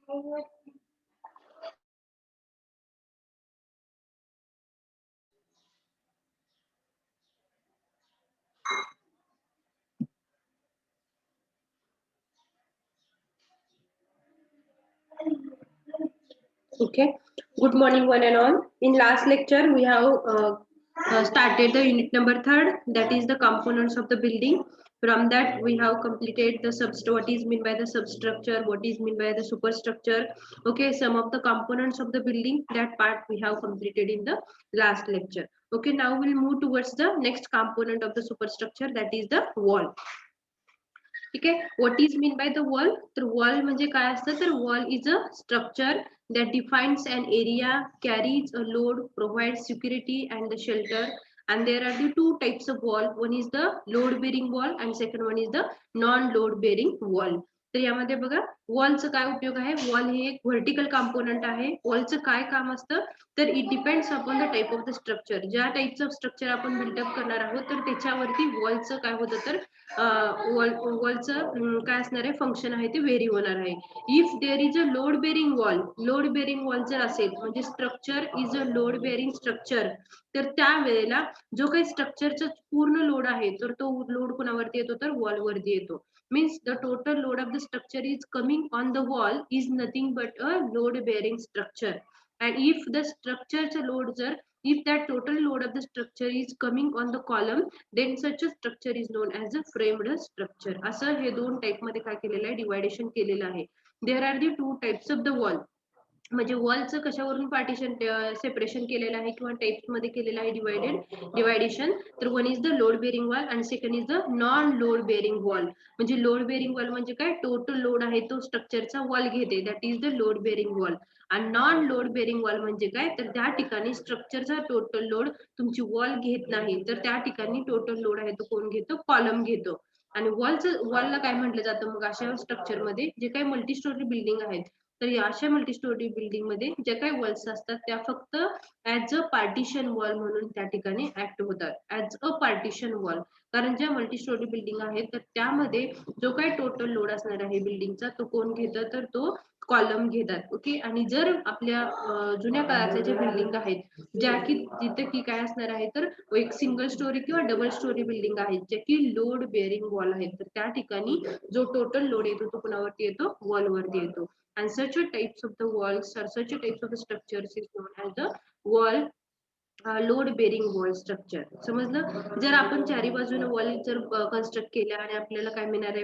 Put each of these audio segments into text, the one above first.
Okay. Good morning, one and all. In last lecture, we have started the unit number third, that is the components of the building. From that, we have completed the what is meant by the substructure, what is meant by the superstructure. Okay, some of the components of the building, that part we have completed in the last lecture. Okay, now we'll move towards the next component of the superstructure, that is the wall. ठीक आहे. What is mean by the wall? तर wall म्हणजे काय असतं, तर wall is a structure that defines an area, carries a load, provides security and the shelter. And there are the two types of wall. One is the load bearing wall and second one is the non load bearing wall. तर यामध्ये बघा वॉलचं काय उपयोग आहे. Wall हे एक vertical component आहे. वॉलचं काय काम असतं, तर it depends upon the type of the structure. ज्या टाईपचं स्ट्रक्चर आपण बिल्डअप करणार आहोत तर त्याच्यावरती वॉलचं काय होतं, तर वॉलचं काय असणार आहे, फंक्शन आहे ते व्हेरी होणार आहे. If there is a load bearing wall जर असेल, म्हणजे structure is a load bearing structure, तर त्यावेळेला जो काही स्ट्रक्चरचा पूर्ण लोड आहे तर तो लोड कोणावरती येतो, तर वॉलवरती येतो. Means the total load of the structure is coming on the wall is nothing but a load bearing structure. And if the structure's load जर if that total load of the structure is coming on the column, then such a structure is known as a framed structure. असं हे दोन type मध्ये काय केलेलं आहे, deviation केलेलं आहे. There are the two types of the wall. म्हणजे वॉलचं कशावरून पार्टिशन सेपरेशन केलेलं आहे किंवा टाइप्स मध्ये केलेलं आहे डिवायडेशन. तर one is the load bearing wall आणि second is the non load bearing wall. म्हणजे लोड बेरिंग वॉल म्हणजे काय, टोटल लोड आहे तो स्ट्रक्चरचा वॉल घेते, that is the load bearing wall. आणि नॉन लोड बेरिंग वॉल म्हणजे काय, तर त्या ठिकाणी स्ट्रक्चरचा टोटल लोड तुमची वॉल घेत नाही, तर त्या ठिकाणी टोटल लोड आहे तो कोण घेतो, कॉलम घेतो. आणि वॉलला काय म्हटलं जातं मग अशा स्ट्रक्चर मध्ये, जे काही मल्टी स्टोरी बिल्डिंग आहेत, तर अशा मल्टी स्टोरी बिल्डिंग मध्ये ज्या काही वॉल्स असतात त्या फक्त ऍज अ पार्टिशन वॉल म्हणून त्या ठिकाणी ऍक्ट होतात, ऍज अ पार्टिशन वॉल. कारण ज्या मल्टी स्टोरी बिल्डिंग आहेत तर त्यामध्ये जो काही टोटल लोड असणार आहे बिल्डिंगचा तो कोण घेतं, तर तो कॉलम घेतात. ओके. आणि जर आपल्या जुन्या काळाच्या ज्या बिल्डिंग आहेत, ज्या की जिथे की काय असणार आहे, तर एक सिंगल स्टोरी किंवा डबल स्टोरी बिल्डिंग आहेत ज्या की लोड बेअरिंग वॉल आहेत, तर त्या ठिकाणी जो टोटल लोड येतो तो कोणावरती येतो, वॉलवरती येतो. And such a types of the walls or such a types of the structures is known as the wall load bearing wall structure. समजलं. जर आपण चारी बाजूने वॉल जर कन्स्ट्रक्ट केल्या आणि आपल्याला काय मिळणार आहे,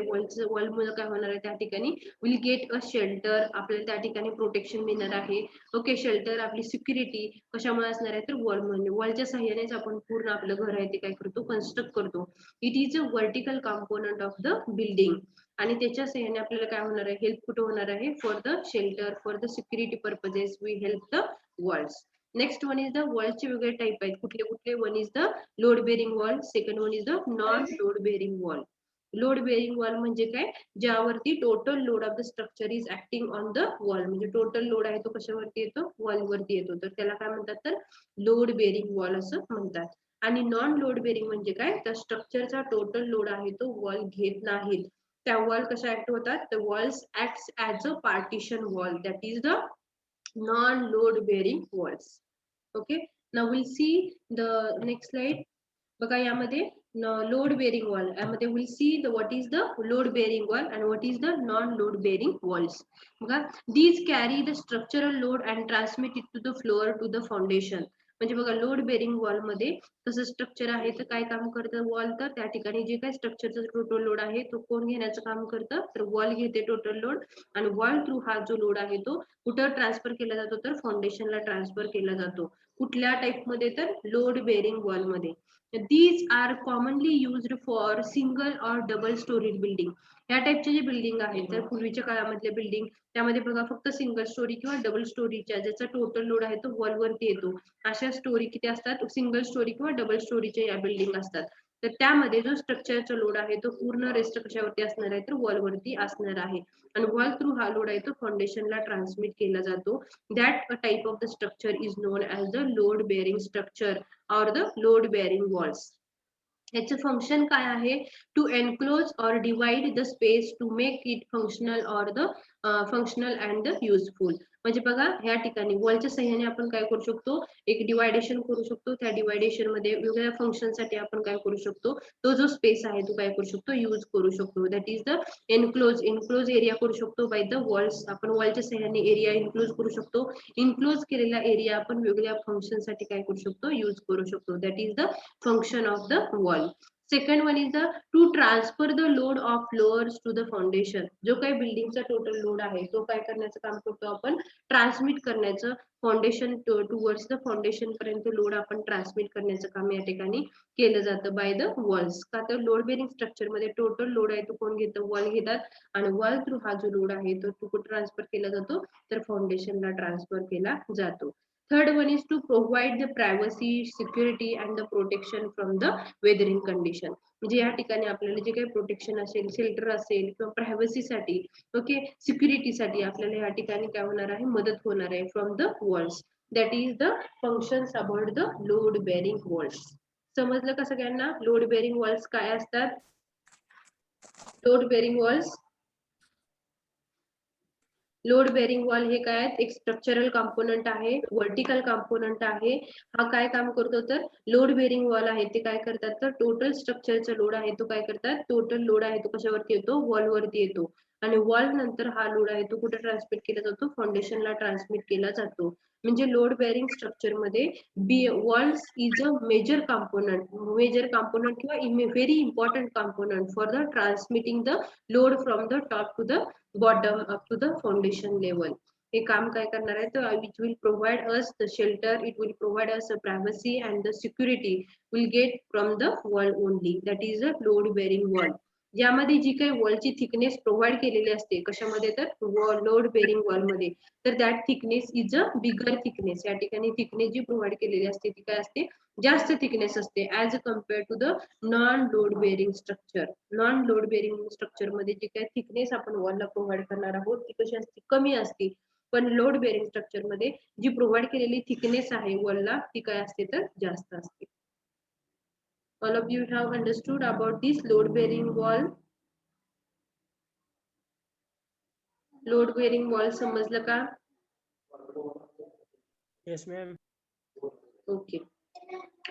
वॉल मुळे काय होणार आहे, त्या ठिकाणी विल गेट अ शेल्टर, आपल्याला त्या ठिकाणी प्रोटेक्शन मिळणार आहे. ओके. शेल्टर, आपली सिक्युरिटी कशामुळे असणार आहे, तर वॉल म्हणजे वॉलच्या सहाय्यानेच आपण पूर्ण आपलं घर आहे ते काय करतो, कन्स्ट्रक्ट करतो. It is a vertical component of the building. आणि त्याच्या सहाय्याने आपल्याला काय होणार आहे, हेल्प कुठे होणार आहे, for the shelter, for the security purposes we help the walls. Next one is the वॉलचे वेगळे टाइप आहेत, कुठले कुठले. One is the load bearing wall, second one is the non load bearing wall. Load bearing wall म्हणजे काय, ज्यावरती total load of the structure is acting on the wall. म्हणजे total load आहे तो कशावरती येतो, वॉलवरती येतो, तर त्याला काय म्हणतात, तर लोड बेरिंग वॉल असं म्हणतात. आणि नॉन लोड बेरिंग म्हणजे काय, तर स्ट्रक्चरचा टोटल लोड आहे तो वॉल घेत नाही. त्या वॉल कशा ऍक्ट होतात, the walls acts as a partition wall, that is the non load bearing walls. Okay. Now we'll see the next slide. बघा यामध्ये लोड बेरिंग वॉल, यामध्ये will see the what is the load bearing wall and what is the non load bearing walls. बघा, these carry the structural load and transmit it to the floor to the foundation. म्हणजे बघा load bearing wall मध्ये कसं structure आहे, तर काय काम करतं वॉल, तर त्या ठिकाणी जे काही स्ट्रक्चरचा टोटल लोड आहे तो कोण घेण्याचं काम करतं, तर वॉल घेते टोटल लोड. आणि वॉल थ्रू हा जो लोड आहे तो कुठं ट्रान्सफर केला जातो, तर फाउंडेशनला ट्रान्सफर केला जातो. कुठल्या टाइप मध्ये, तर लोड बेरिंग वॉल मध्ये. These are commonly used for single or double storied building. या टाइपचे जे बिल्डिंग आहेत, तर पूर्वीच्या काळामधले बिल्डिंग त्यामध्ये बघा फक्त सिंगल स्टोरी किंवा डबल स्टोरीच्या ज्याचा टोटल लोड आहे तो वॉलवरती येतो, अशा स्टोरी किती असतात, सिंगल स्टोरी किंवा डबल स्टोरीच्या या बिल्डिंग असतात. तर त्यामध्ये जो स्ट्रक्चरचा लोड आहे तो पूर्ण रेस्ट कशावरती असणार आहे, तर वॉलवरती असणार आहे. आणि वॉल थ्रू हा लोड आहे तो फाउंडेशनला ट्रान्समिट केला जातो. That a type of the structure is known as the load bearing structure or the load bearing walls. याचं फंक्शन काय आहे? To enclose or divide the space to make it functional or the functional and the useful. म्हणजे बघा ह्या ठिकाणी वॉलच्या सहाय्याने आपण काय करू शकतो? एक डिवायडेशन करू शकतो. त्या डिवायडेशन मध्ये वेगवेगळ्या फंक्शन साठी आपण काय करू शकतो? तो जो स्पेस आहे तो काय करू शकतो? यूज करू शकतो. That is the enclose area करू शकतो बाय द वॉल्स. आपण वॉलच्या सहाय्याने एरिया इन्क्लोज करू शकतो. इन्क्लोज केलेला एरिया आपण वेगवेगळ्या फंक्शन साठी काय करू शकतो? यूज करू शकतो. That is the function of the wall. Second one is the to transfer the load of floors to the foundation. जो काही बिल्डिंगचा टोटल लोड आहे तो काय करण्याचं काम करतो आपण? ट्रान्समिट करण्याचं, फाउंडेशन टुवर्ड्स द फाउंडेशन पर्यंत लोड आपण ट्रान्समिट करण्याचं काम या ठिकाणी केलं जातं बाय द वॉल्स. का तर लोड बेरिंग स्ट्रक्चर मध्ये टोटल लोड आहे तो कोण घेतं? वॉल घेतात आणि वॉल थ्रू हा जो लोड आहे तो कुठे ट्रान्सफर केला जातो? तर फाउंडेशनला ट्रान्सफर केला जातो. Third one is to provide the privacy, security and the protection from the weathering condition. म्हणजे या ठिकाणी आपल्याला जे काही प्रोटेक्शन असेल, शेल्टर असेल किंवा प्रायव्हसीसाठी, ओके, सिक्युरिटीसाठी आपल्याला या ठिकाणी काय होणार आहे? मदत होणार आहे from the walls. That is the functions about the load bearing walls. समजलं का सगळ्यांना? लोड बेरिंग वॉल्स काय असतात? Load bearing walls, load bearing wall हे काय आहेत? एक स्ट्रक्चरल कंपोनंट आहे, वर्टिकल कंपोनंट आहे. हा काय काम करतो? तर लोड बेरिंग वॉल आहे ते काय करतात? तर टोटल स्ट्रक्चरचा लोड आहे तो काय करतात? टोटल लोड आहे तो कशावरती येतो? वॉल वरती येतो. आणि वॉल नंतर हा लोड आहे तो कुठे ट्रान्समिट केला जातो? फाउंडेशनला ट्रान्समिट केला जातो. म्हणजे लोड बेरिंग स्ट्रक्चर मध्ये walls is a major component किंवा very important component for the transmitting the load from the top to the bottom up to the foundation level. हे काम काय करणार आहे? तर which will provide us the shelter, it will provide us a privacy and the security will get from the wall only. That is a load bearing wall. यामध्ये जी काही वॉलची thickness provide केलेली असते कशामध्ये? तर लोड बेरिंग वॉल मध्ये. तर that thickness is a bigger thickness. या ठिकाणी थिकनेस जी प्रोव्हाइड केलेली असते ती काय असते? जास्त थिकनेस असते as compare to the non load bearing structure. Non load bearing structure मध्ये जी काही थिकनेस आपण वॉलला प्रोव्हाइड करणार आहोत ती कशी असते? कमी असते. पण लोड बेरिंग स्ट्रक्चर मध्ये जी प्रोव्हाइड केलेली थिकनेस आहे वॉलला ती काय असते? तर जास्त असते. All of you have understood about this load bearing wall. Load bearing wall समजलं का? Yes, ma'am. Okay.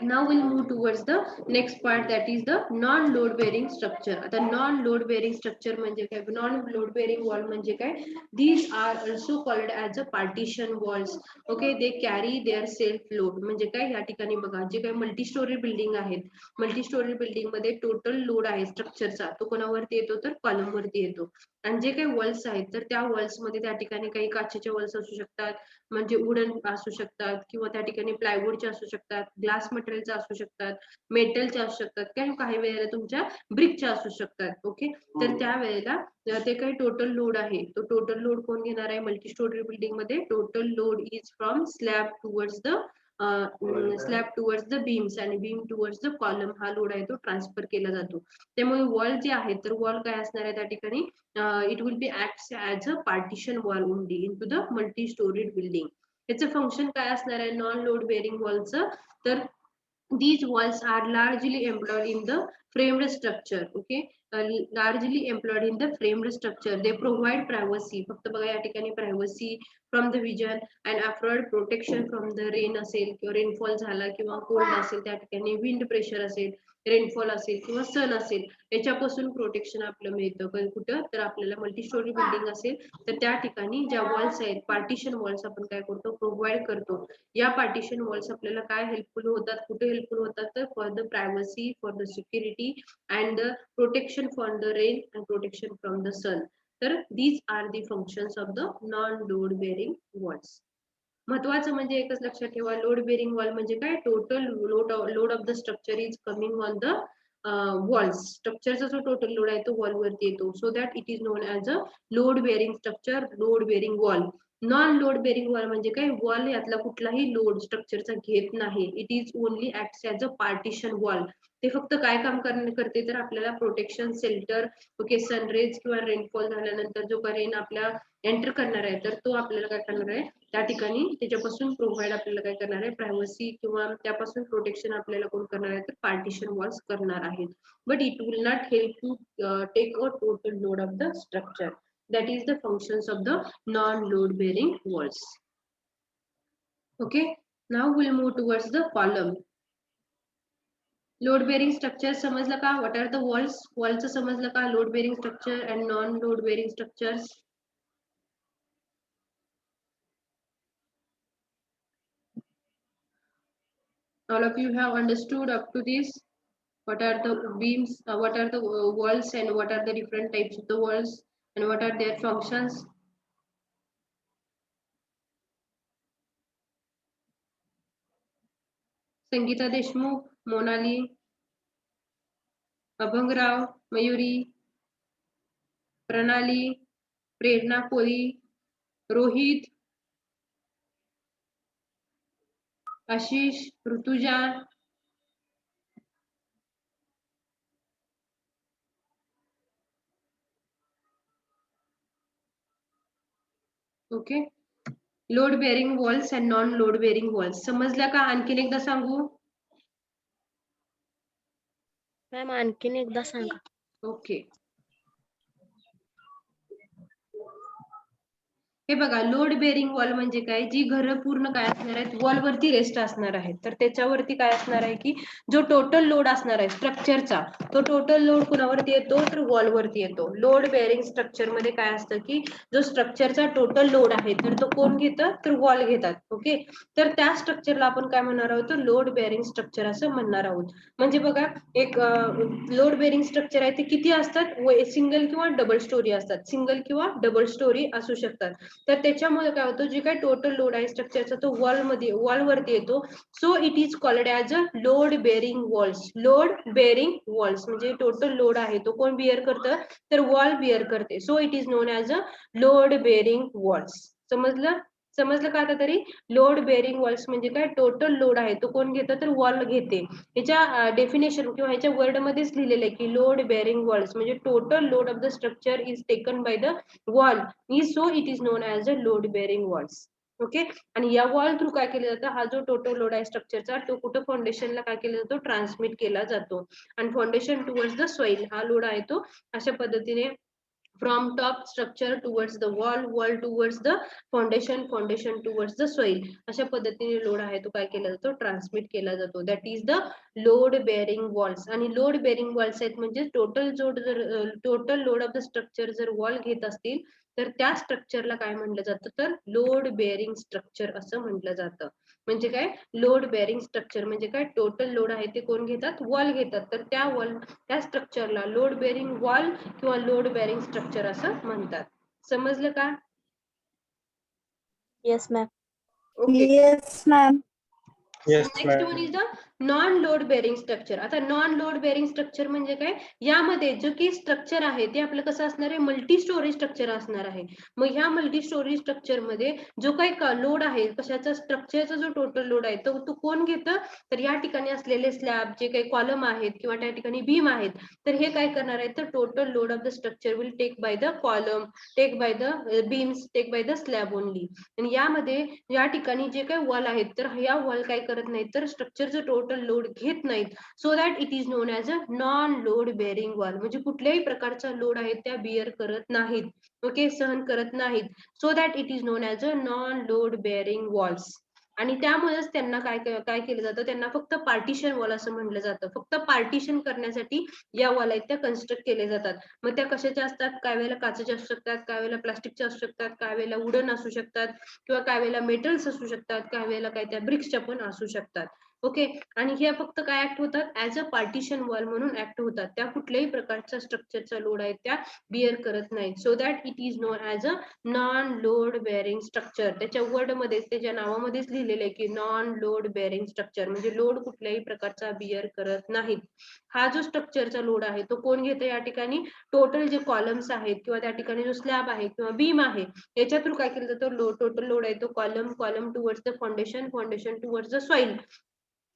Now we'll move towards the next part, that is the non-load bearing structure. आता non-load bearing structure म्हणजे काय? Non-load bearing wall म्हणजे काय? These are also called as a partition walls. Okay, they carry their self load. म्हणजे काय? या ठिकाणी बघा जे काही मल्टी स्टोरी बिल्डिंग आहेत, मल्टी स्टोरी बिल्डिंग मध्ये टोटल लोड आहे स्ट्रक्चरचा तो कोणावरती येतो? तर कॉलम वरती येतो. आणि जे काही वॉल्स आहेत तर त्या वॉल्स मध्ये त्या ठिकाणी काही काचेच्या वॉल्स असू शकतात, म्हणजे वुडन असू शकतात किंवा त्या ठिकाणी प्लायवूडचे असू शकतात, ग्लास मटेरियलचे असू शकतात, मेटलचे असू शकतात, किंवा काही वेळेला तुमच्या ब्रिकच्या असू शकतात. ओके, तर त्या वेळेला ते काही टोटल लोड आहे तो टोटल लोड कोण घेणार आहे? मल्टी स्टोरी बिल्डिंग मध्ये total load is from slab towards the beams आणि बीम टुवर्ड्स द कॉलम हा लोड आहे तो ट्रान्सफर केला जातो. त्यामुळे वॉल जे आहे तर वॉल काय असणार आहे त्या ठिकाणी? It will be act as a partition wall only in to the multi storeyed building. याचं फंक्शन काय असणार आहे नॉन लोड बेरिंग वॉलचं? तर these walls are largely employed in the framed structure. Okay, largely employed in the framed structure. They provide privacy. फक्त बघा या ठिकाणी privacy from the vision and afford protection from the rain असेल किंवा rainfall झाला किंवा cold असेल त्या ठिकाणी विंड प्रेशर असेल, रेनफॉल असेल किंवा सन असेल याच्यापासून प्रोटेक्शन आपलं मिळतं. कुठं? तर आपल्याला मल्टी स्टोरी बिल्डिंग असेल तर त्या ठिकाणी ज्या वॉल्स आहेत पार्टिशन वॉल्स आपण काय करतो? प्रोव्हाइड करतो. या पार्टिशन वॉल्स आपल्याला काय हेल्पफुल होतात? कुठे हेल्पफुल होतात? तर for the privacy, for the security and the protection from the rain and protection from the sun. तर these are the functions of the non load bearing walls. महत्वाचं म्हणजे एकच लक्षात ठेवा, लोड बेरिंग वॉल म्हणजे काय? Total load of the structure is coming on the walls. स्ट्रक्चरचा जो टोटल लोड आहे तो वॉल वरती येतो. So that it is known as a load bearing structure, load bearing wall. Non load bearing wall म्हणजे काय, वॉल यातला कुठलाही लोड स्ट्रक्चरचा घेत नाही. It is only acts as a partition wall. ते फक्त काय काम करते तर आपल्याला प्रोटेक्शन, शेल्टर, ओके, सनरेज किंवा रेनफॉल झाल्यानंतर जो काही रेन आपल्या एंटर करणार आहे तर तो आपल्याला काय करणार आहे त्या ठिकाणी त्याच्यापासून प्रोव्हाइड आपल्याला काय करणार आहे, प्रायव्हसी किंवा त्यापासून प्रोटेक्शन आपल्याला कोण करणार आहे तर पार्टिशन वॉल्स करणार आहेत. But it will not help to take a total load of the structure. That is the functions of the non-load bearing walls. Okay, now we'll move towards the column. Load bearing structure समजलं का? What are the walls? Walls समजलं का? Load bearing structure and non-load bearing structures. All of you have understood up to this. What are the beams? What are the walls and what are the different types of the walls and what are their functions? Sangeeta Deshmukh, Monali, Abhangrao, Mayuri, Pranali, Prerna Koli, Rohit, Ashish, Rutuja, okay. Load bearing walls and non load bearing walls समजल्या का? आणखीन एकदा सांगू? Ma'am आणखीन एकदा सांगा. Okay. हे बघा, लोड बेअरिंग वॉल म्हणजे काय, जी घरं पूर्ण काय असणार आहेत, वॉल वरती रेस्ट असणार आहेत. तर त्याच्यावरती काय असणार आहे की जो टोटल लोड असणार आहे स्ट्रक्चरचा, तो टोटल लोड कुणावरती येतो तर वॉल वरती येतो. लोड बेअरिंग स्ट्रक्चर मध्ये काय असतं की जो स्ट्रक्चरचा टोटल लोड आहे तर तो कोण घेतं तर वॉल घेतात. ओके, तर त्या स्ट्रक्चरला आपण काय म्हणणार आहोत तर लोड बेअरिंग स्ट्रक्चर असं म्हणणार आहोत. म्हणजे बघा, एक लोड बेअरिंग स्ट्रक्चर आहे ते किती असतात, सिंगल किंवा डबल स्टोरी असतात, सिंगल किंवा डबल स्टोरी असू शकतात. तर त्याच्यामुळे काय होतं, जे काही टोटल लोड आहे स्ट्रक्चरचा तो वॉल वरती येतो. So it is called as a load bearing walls. Load bearing walls म्हणजे टोटल लोड आहे तो कोण बिअर करतं तर वॉल बिअर करते. So it is non as a load bearing walls. समजलं का आता तरी? लोड बेअरिंग वॉल्स म्हणजे काय, टोटल लोड आहे तो कोण घेतं तर वॉल घेते. ह्याच्या डेफिनेशन किंवा ह्याच्या वर्ड मध्येच लिहिलेलं आहे की लोड बेअरिंग वॉल्स म्हणजे total load of the structure is taken by the wall, so it is non as a load bearing walls. Okay, आणि या वॉल थ्रू काय केलं जातं, हा जो टोटल लोड आहे स्ट्रक्चरचा तो कुठं फाउंडेशनला काय केला जातो ट्रान्समिट केला जातो. आणि फाउंडेशन टुवर्ड्स द सॉइल हा लोड आहे तो अशा पद्धतीने from top structure towards the wall towards the foundation towards the soil अशा पद्धतीने लोड आहे तो काय केला जातो ट्रान्समिट केला जातो. That is the load bearing walls. आणि लोड बेअरिंग वॉल्स आहेत म्हणजे total load of the structure जर वॉल घेत असतील तर त्या स्ट्रक्चरला काय म्हटलं जातं तर लोड बेअरिंग स्ट्रक्चर असं म्हटलं जातं. म्हणजे काय, लोड बेअरिंग स्ट्रक्चर म्हणजे काय, टोटल लोड आहे ते कोण घेतात वॉल घेतात. तर त्या स्ट्रक्चरला लोड बेअरिंग वॉल किंवा लोड बेअरिंग स्ट्रक्चर असं म्हणतात. समजलं का? Yes ma'am. Okay. Yes, ma'am. Next one is the non load bearing structure. आता नॉन लोड बेअरिंग स्ट्रक्चर म्हणजे काय, यामध्ये जो की स्ट्रक्चर आहे ते आपलं कसं असणार आहे, मल्टी स्टोरी स्ट्रक्चर असणार आहे. मग ह्या मल्टी स्टोरी स्ट्रक्चर मध्ये जो काही लोड आहे कशाचा स्ट्रक्चरचा जो टोटल लोड आहे तो कोण घेतं तर या ठिकाणी असलेले स्लॅब जे काही कॉलम आहेत किंवा त्या ठिकाणी बीम आहेत तर हे काय करणार आहे तर total load of the structure will take by the column, take by the beams, take by the slab only. आणि यामध्ये या ठिकाणी जे काही वॉल आहेत तर या वॉल काय करत नाहीत तर स्ट्रक्चरचं टोटल लोड घेत नाहीत. So that it is non as a non load bearing wall. म्हणजे कुठल्याही प्रकारचा लोड आहे त्या बिअर करत नाहीत, ओके, सहन करत नाहीत. So that it is non as a non load bearing walls. आणि त्यामुळेच त्यांना काय केलं जातं, त्यांना फक्त पार्टिशन वॉल असं म्हटलं जातं. फक्त पार्टिशन करण्यासाठी या वॉल आहेत त्या कन्स्ट्रक्ट केले जातात. मग त्या कशाच्या असतात, काय वेळेला काचेच्या असू शकतात, काय वेळेला प्लास्टिकच्या असू शकतात, काय वेळेला वुडन असू शकतात किंवा काय वेळेला मेटल्स असू शकतात, काय वेळेला काय त्या ब्रिक्सच्या पण असू शकतात. ओके. आणि हे फक्त काय ऍक्ट होतात ऍज अ पार्टिशन वॉल म्हणून ऍक्ट होतात. त्या कुठल्याही प्रकारचा स्ट्रक्चरचा लोड आहे त्या बिअर करत नाहीत. So that it is known as a non load bearing structure. त्याच्या वर्ड मध्ये त्याच्या नावामध्येच लिहिलेलं आहे की नॉन लोड बेअरिंग स्ट्रक्चर, म्हणजे लोड कुठल्याही प्रकारचा बिअर करत नाहीत. हा जो स्ट्रक्चरचा लोड आहे तो कोण घेतो या ठिकाणी, टोटल जे कॉलम्स आहेत किंवा त्या ठिकाणी जो स्लॅब आहे किंवा बीम आहे याच्या थ्रू काय केलं जातं, टोटल लोड आहे तो column towards the foundation towards the soil,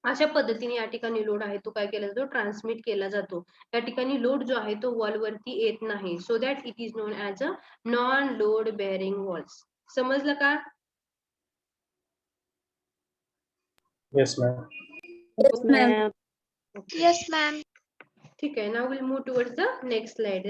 अशा पद्धतीने या ठिकाणी लोड आहे तो काय केला जातो, ट्रान्समिट केला जातो. या ठिकाणी लोड जो आहे तो वॉल वरती येत नाही. So that it is known as a non load bearing walls. समजलं का? Yes, ma'am. Yes, ma'am. Yes, ma'am. ठीक आहे. Now will move towards the next slide,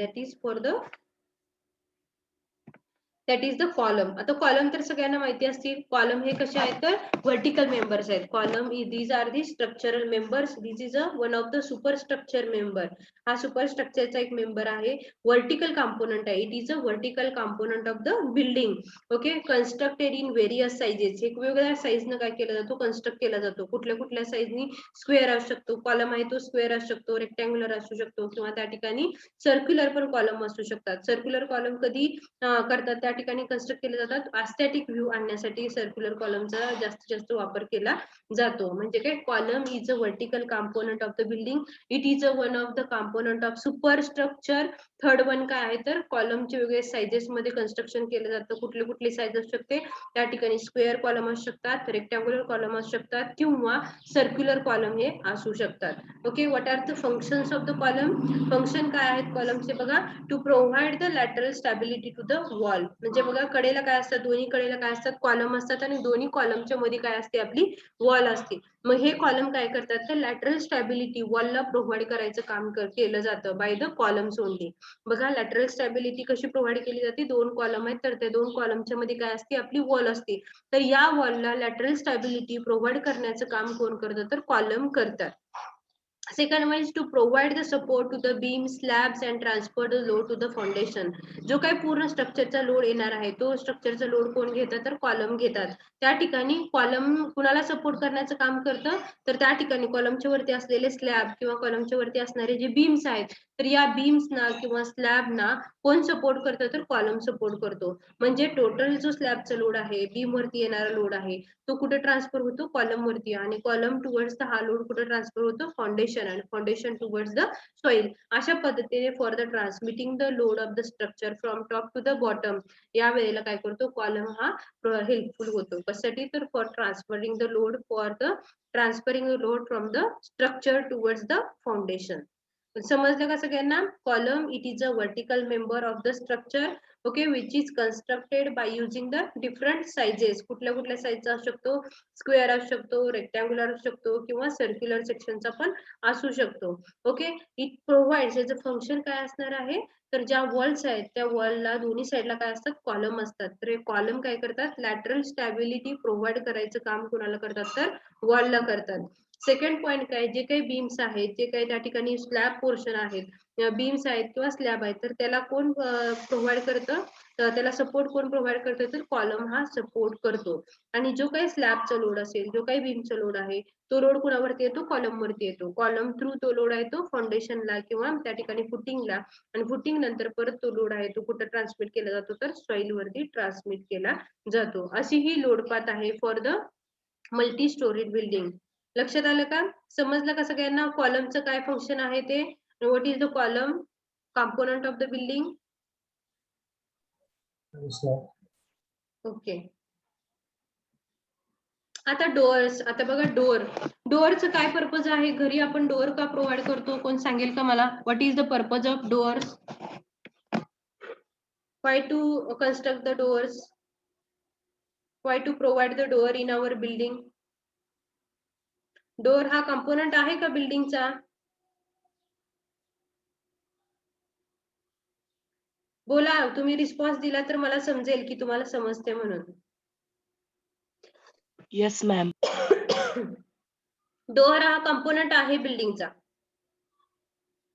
that is the column. आता कॉलम तर सगळ्यांना माहिती असतील. कॉलम हे कसे आहेत तर व्हर्टिकल मेंबर्स आहेत. Column these are the structural members. This is a one of the super structure member. हा सुपर स्ट्रक्चरचा एक मेंबर आहे. व्हर्टिकल कॉम्पोनंट आहे. It is a vertical component of the building. Okay. Constructed in various sizes. एक वेगवेगळ्या साईजनं काय केला जातो, कन्स्ट्रक्ट केला जातो. कुठल्या कुठल्या साईजनी, स्क्वेअर असू शकतो, कॉलम आहे तो स्क्वेअर असू शकतो, रेक्टँग्युलर असू शकतो किंवा त्या ठिकाणी सर्क्युलर पण कॉलम असू शकतात. सर्क्युलर कॉलम कधी करतात, त्या ठिकाणी कन्स्ट्रक्ट केले जातात एस्थेटिक व्ह्यू आणण्यासाठी सर्क्युलर कॉलमचा जास्तीत जास्त वापर केला जातो. म्हणजे काय, column is a vertical component of the building. It is a one of the component of super structure. Third one काय आहे तर कॉलमचे वेगवेगळे साइजेस मध्ये कन्स्ट्रक्शन केलं जातं. कुठली कुठली साईज असू शकते, त्या ठिकाणी स्क्वेअर कॉलम असू शकतात, रेक्टँग्युलर कॉलम असू शकतात किंवा सर्क्युलर कॉलम हे असू शकतात. Okay. What are the functions of the column. Function काय आहेत कॉलमचे बघा, to provide the lateral stability to the wall. म्हणजे बघा कडेला काय असतात, दोन्ही कडेला काय असतात, कॉलम असतात आणि दोन्ही कॉलमच्या मध्ये काय असते, आपली वॉल असते. मग हे कॉलम काय करतात तर लॅटरल स्टॅबिलिटी वॉलला प्रोव्हाइड करायचं काम केलं जातं बाय द कॉलम्स ओनली. बघा लॅटरल स्टॅबिलिटी कशी प्रोव्हाइड केली जाते, दोन कॉलम आहेत तर त्या दोन कॉलमच्या मध्ये काय असते, आपली वॉल असते. तर या वॉलला लॅटरल स्टॅबिलिटी प्रोव्हाइड करण्याचं काम कोण करतं तर कॉलम करतात. Second one is to provide the support to the beam, slabs and transfer the load to the foundation. जो काही पूर्ण स्ट्रक्चरचा लोड येणार आहे तो स्ट्रक्चरचा लोड कोण घेतात तर कॉलम घेतात. त्या ठिकाणी कॉलम कुणाला सपोर्ट करण्याचं काम करतं तर त्या ठिकाणी कॉलमच्या वरती असलेले स्लॅब किंवा कॉलमच्या वरती असणारे जे बीम्स आहेत तर या बीम्सना किंवा स्लॅबना कोण सपोर्ट करतं तर कॉलम सपोर्ट करतो. म्हणजे टोटल जो स्लॅबचा लोड आहे, बीम वरती येणारा लोड आहे तो कुठे ट्रान्सफर होतो, कॉलम वरती. आणि कॉलम टुवर्ड्स द हा लोड कुठे ट्रान्सफर होतो, फाउंडेशन. आणि फाउंडेशन टुवर्ड्स द सॉइल. अशा पद्धतीने for the transmitting the load of the structure from top to the bottom, या वेळेला काय करतो कॉलम हा हेल्पफुल होतो. कशासाठी तर for transferring the load, for the transferring the load from the structure towards the foundation. समजलं का सगळ्यांना. Column it is a vertical member of the structure, okay, which is constructed by using the different sizes. कुठल्या कुठल्या साईजचा असू शकतो, square असू शकतो, रेक्टँग्युलर असू शकतो किंवा सर्क्युलर सेक्शनचा पण असू शकतो. ओके. इट प्रोव्हाइड्स, याचं फंक्शन काय असणार आहे तर ज्या वॉल्स आहेत त्या वॉलला दोन्ही साईडला काय असतात, कॉलम असतात. तर हे कॉलम काय करतात, लॅटरल स्टॅबिलिटी प्रोव्हाइड करायचं काम कोणाला करतात तर वॉलला करतात. सेकंड पॉइंट काय, जे काही बीम्स आहेत, जे काही त्या ठिकाणी स्लॅब पोर्शन आहेत, बीम्स आहेत किंवा स्लॅब आहेत तर त्याला कोण प्रोव्हाइड करतं, तर त्याला सपोर्ट कोण प्रोव्हाइड करतं तर कॉलम हा सपोर्ट करतो. आणि जो काही स्लॅबचा लोड असेल, जो काही बीमचा लोड आहे तो लोड कुणावरती येतो, कॉलम वरती येतो. कॉलम थ्रू तो लोड आहे तो फाउंडेशनला किंवा त्या ठिकाणी फुटिंगला, आणि फुटिंग नंतर परत तो लोड आहे तो कुठे ट्रान्समिट केला जातो तर सॉइल वरती ट्रान्समिट केला जातो. अशी ही लोड पाथ आहे for the multi storeyed building. लक्षात आलं का, समजलं का सगळ्यांना कॉलमचं काय फंक्शन आहे ते, what is the column component of the building. Yes, ma'am. Okay. आता डोअर्स, आता बघा डोअरचं काय पर्पज आहे, घरी आपण डोअर का प्रोव्हाइड करतो, कोण सांगेल का मला. What is the purpose of doors, why to construct the doors, why to provide the door in our building. Door हा कंपोनंट आहे का बिल्डिंगचा. बोला, तुम्ही रिस्पॉन्स दिला तर मला समजेल की तुम्हाला समजते म्हणून. Yes, ma'am. डोअर हा कंपोनंट आहे बिल्डिंगचा,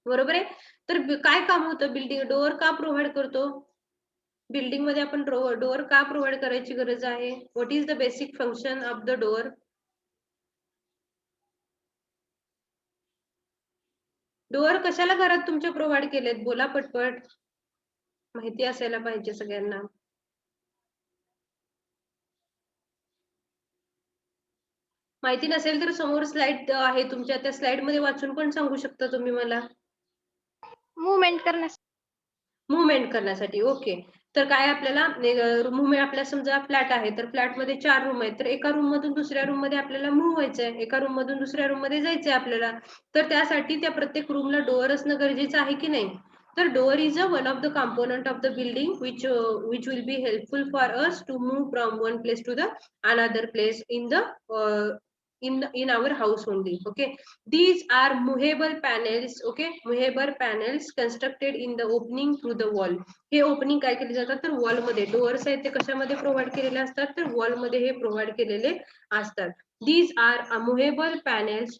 बरोबर आहे. तर काय काम होतं बिल्डिंग, डोअर का प्रोव्हाइड करतो बिल्डिंग मध्ये आपण, डोअर का प्रोव्हाइड करायची गरज आहे. What is the basic function of the door. Door कशाला घरात तुमच्या प्रोव्हाइड केलेत? बोला पटपट, माहिती असायला पाहिजे सगळ्यांना. माहिती नसेल तर समोर स्लाइड आहे तुमच्या, त्या स्लाइड मध्ये वाचून पण सांगू शकता तुम्ही मला. मुवमेंट करण्यासाठी. मुवमेंट करण्यासाठी. ओके. तर काय आपल्याला मुवमेंट, आपल्या समजा फ्लॅट आहे तर फ्लॅट मध्ये 4 रूम आहेत, तर एका रूम मधून दुसऱ्या रूम मध्ये आपल्याला मूव्ह व्हायचंय, एका रूम मधून दुसऱ्या रूम मध्ये जायचंय आपल्याला, तर त्यासाठी त्या प्रत्येक रूमला डोअर असणं गरजेचं आहे की नाही? तर door is a one of the component of the building which will be helpful for us to move from one place to the another place in our house only. Okay, these are movable panels. Okay, movable panels constructed in the opening through the wall. हे opening काय केले जातात तर wall मध्ये. Doors आहेत ते कशामध्ये provide केलेले असतात तर वॉल मध्ये हे प्रोव्हाइड केलेले असतात. These are movable panels